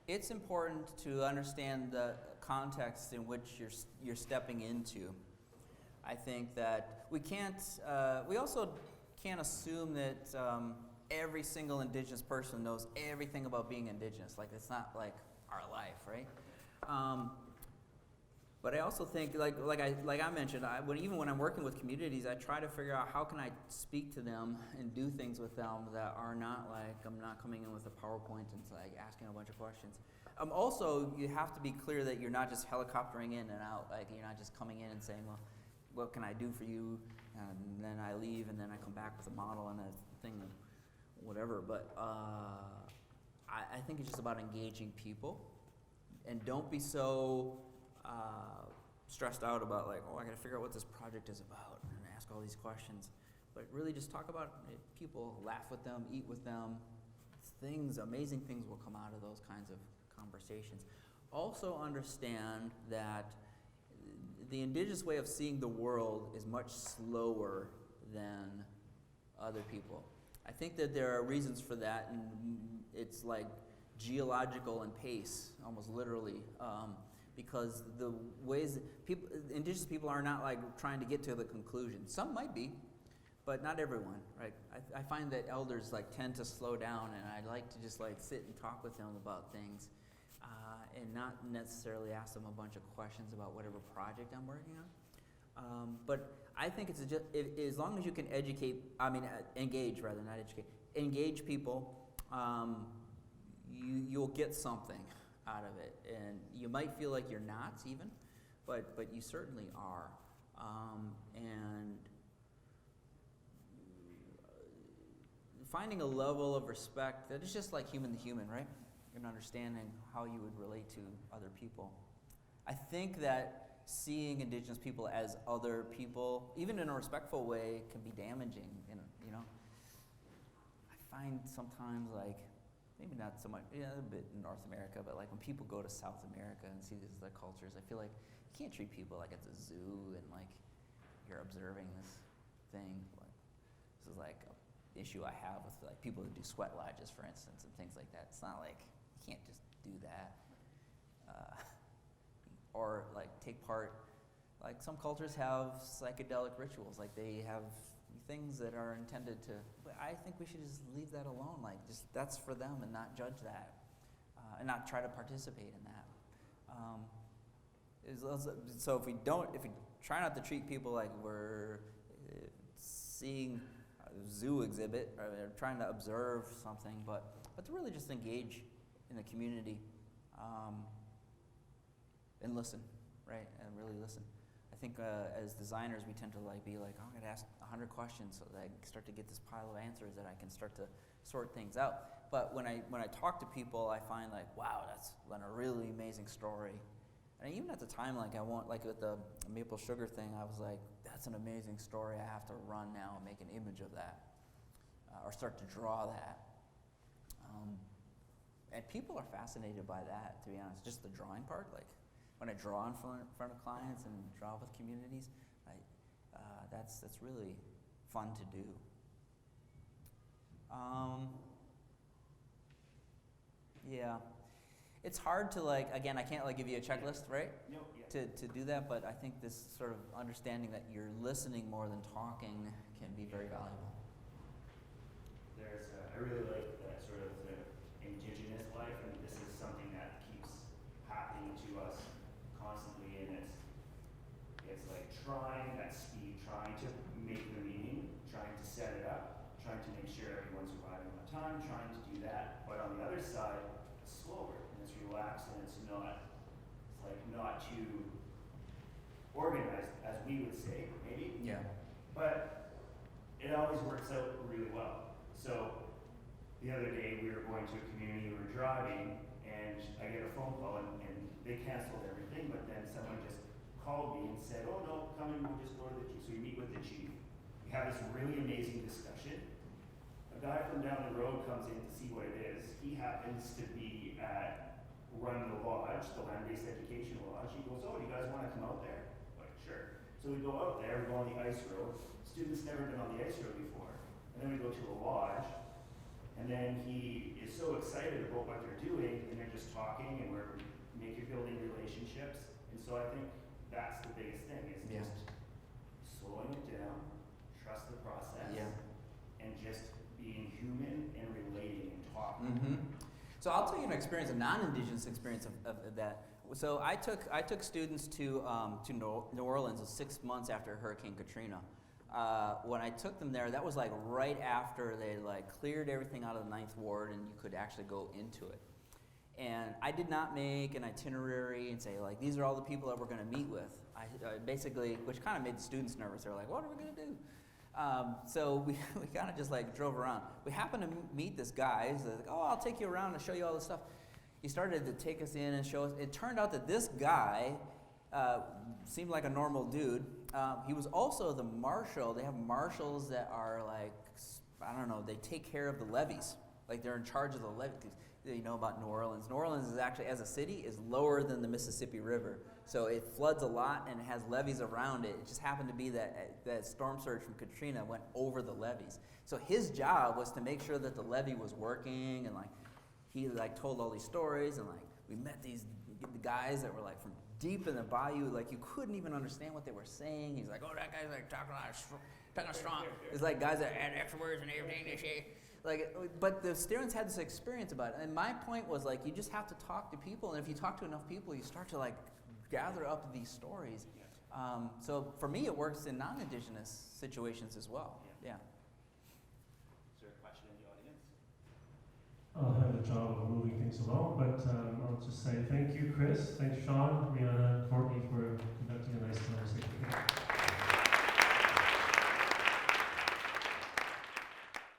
It's important to understand the context in which you're stepping into. I think that we also can't assume that every single Indigenous person knows everything about being Indigenous. Like, it's not like our life, right? But I also think, like I mentioned, even when I'm working with communities, I try to figure out how can I speak to them and do things with them that are not like, I'm not coming in with a PowerPoint and like asking a bunch of questions. Also, you have to be clear that you're not just helicoptering in and out. Like, you're not just coming in and saying, well, what can I do for you? And then I leave, and then I come back with a model and a thing, whatever. But I think it's just about engaging people, and don't be so stressed out about like, oh, I gotta figure out what this project is about and ask all these questions. But really just talk about people, laugh with them, eat with them. Amazing things will come out of those kinds of conversations. Also understand that the Indigenous way of seeing the world is much slower than other people. I think that there are reasons for that, and it's like geological and pace, almost literally. Because the ways Indigenous people are not like trying to get to the conclusion. Some might be, but not everyone, right? I find that elders like tend to slow down, and I like to just like sit and talk with them about things, and not necessarily ask them a bunch of questions about whatever project I'm working on. But I think it's just as long as you can engage rather, not educate. Engage people, you'll get something out of it, and you might feel like you're not even, but you certainly are. And finding a level of respect that is just like human to human, right? And understanding how you would relate to other people. I think that seeing Indigenous people as other people, even in a respectful way, can be damaging. You know, I find sometimes like, maybe not so much, a bit in North America, but like when people go to South America and see these other cultures, I feel like you can't treat people like it's a zoo and like you're observing this thing. Like, this is like an issue I have with like people who do sweat lodges, for instance, and things like that. It's not like, you can't just do that. Or like take part, like some cultures have psychedelic rituals, like they have things that are intended to, but I think we should just leave that alone, like just that's for them and not judge that, and not try to participate in that. So if we try not to treat people like we're seeing a zoo exhibit or trying to observe something, but to really just engage in the community, and listen, right, and really listen. I think as designers, we tend to like be like, oh, I'm gonna ask 100 questions so that I can start to get this pile of answers that I can start to sort things out. But when I talk to people, I find like, wow, that's been a really amazing story. And even at the time, like like with the maple sugar thing, I was like, that's an amazing story. I have to run now and make an image of that, or start to draw that. And people are fascinated by that, to be honest. Just the drawing part, like. When I draw in front of clients and draw with communities, that's really fun to do. Yeah, it's hard to like, again, I can't like give you a checklist, right? No, To do that, but I think this sort of understanding that you're listening more than talking can be very valuable. I really like that sort of the Indigenous life, and this is something that keeps happening to us constantly, and it's like trying at speed, trying to make the meaning, trying to set it up, trying to make sure everyone's arriving on time, trying to do that. But on the other side, it's slower and it's relaxed and it's not too organized, as we would say, maybe. Yeah. But it always works out really well. So the other day we were going to a community, we were driving, and I get a phone call and they canceled everything, but then someone just called me and said, oh no, come in, we'll just go to the chief. So we meet with the chief. We have this really amazing discussion. A guy from down the road comes in to see what it is. He happens to be at Run the Lodge, the land-based education lodge. He goes, oh, do you guys want to come out there? I'm like, sure. So we go out there, we go on the ice road. Students never been on the ice road before. And then we go to a lodge, and then he is so excited about what they're doing, and they're just talking, and we're building relationships. And so I think that's the biggest thing, is just slowing it down, trust the process, and just being human and relating and talking. Mm-hmm. So I'll tell you an experience, a non-Indigenous experience of that. So I took students to New Orleans 6 months after Hurricane Katrina. When I took them there, that was like right after they like cleared everything out of the 9th Ward and you could actually go into it. And I did not make an itinerary and say like, these are all the people that we're gonna meet with. I basically, which kind of made the students nervous. They were like, what are we gonna do? So we kind of just like drove around. We happened to meet this guy. He's like, oh, I'll take you around and show you all this stuff. He started to take us in and show us. It turned out that this guy seemed like a normal dude. He was also the marshal. They have marshals that are like, I don't know, they take care of the levees. Like they're in charge of the levees. You know about New Orleans. New Orleans is actually, as a city, is lower than the Mississippi River. So it floods a lot and it has levees around it. It just happened to be that storm surge from Katrina went over the levees. So his job was to make sure that the levee was working, and like he like told all these stories, and like we met the guys that were like from deep in the bayou, like you couldn't even understand what they were saying. He's like, oh, that guy's like talking strong. It's like guys that add extra words and everything they say. Like, but the students had this experience about it, and my point was like, you just have to talk to people, and if you talk to enough people, you start to like gather up these stories. So for me, it works in non-Indigenous situations as well. Yeah. Is there a question in the audience? I'll have the job of moving things along, but I'll just say thank you, Chris. Thanks, Sean, Rihanna, Courtney, for conducting a nice conversation.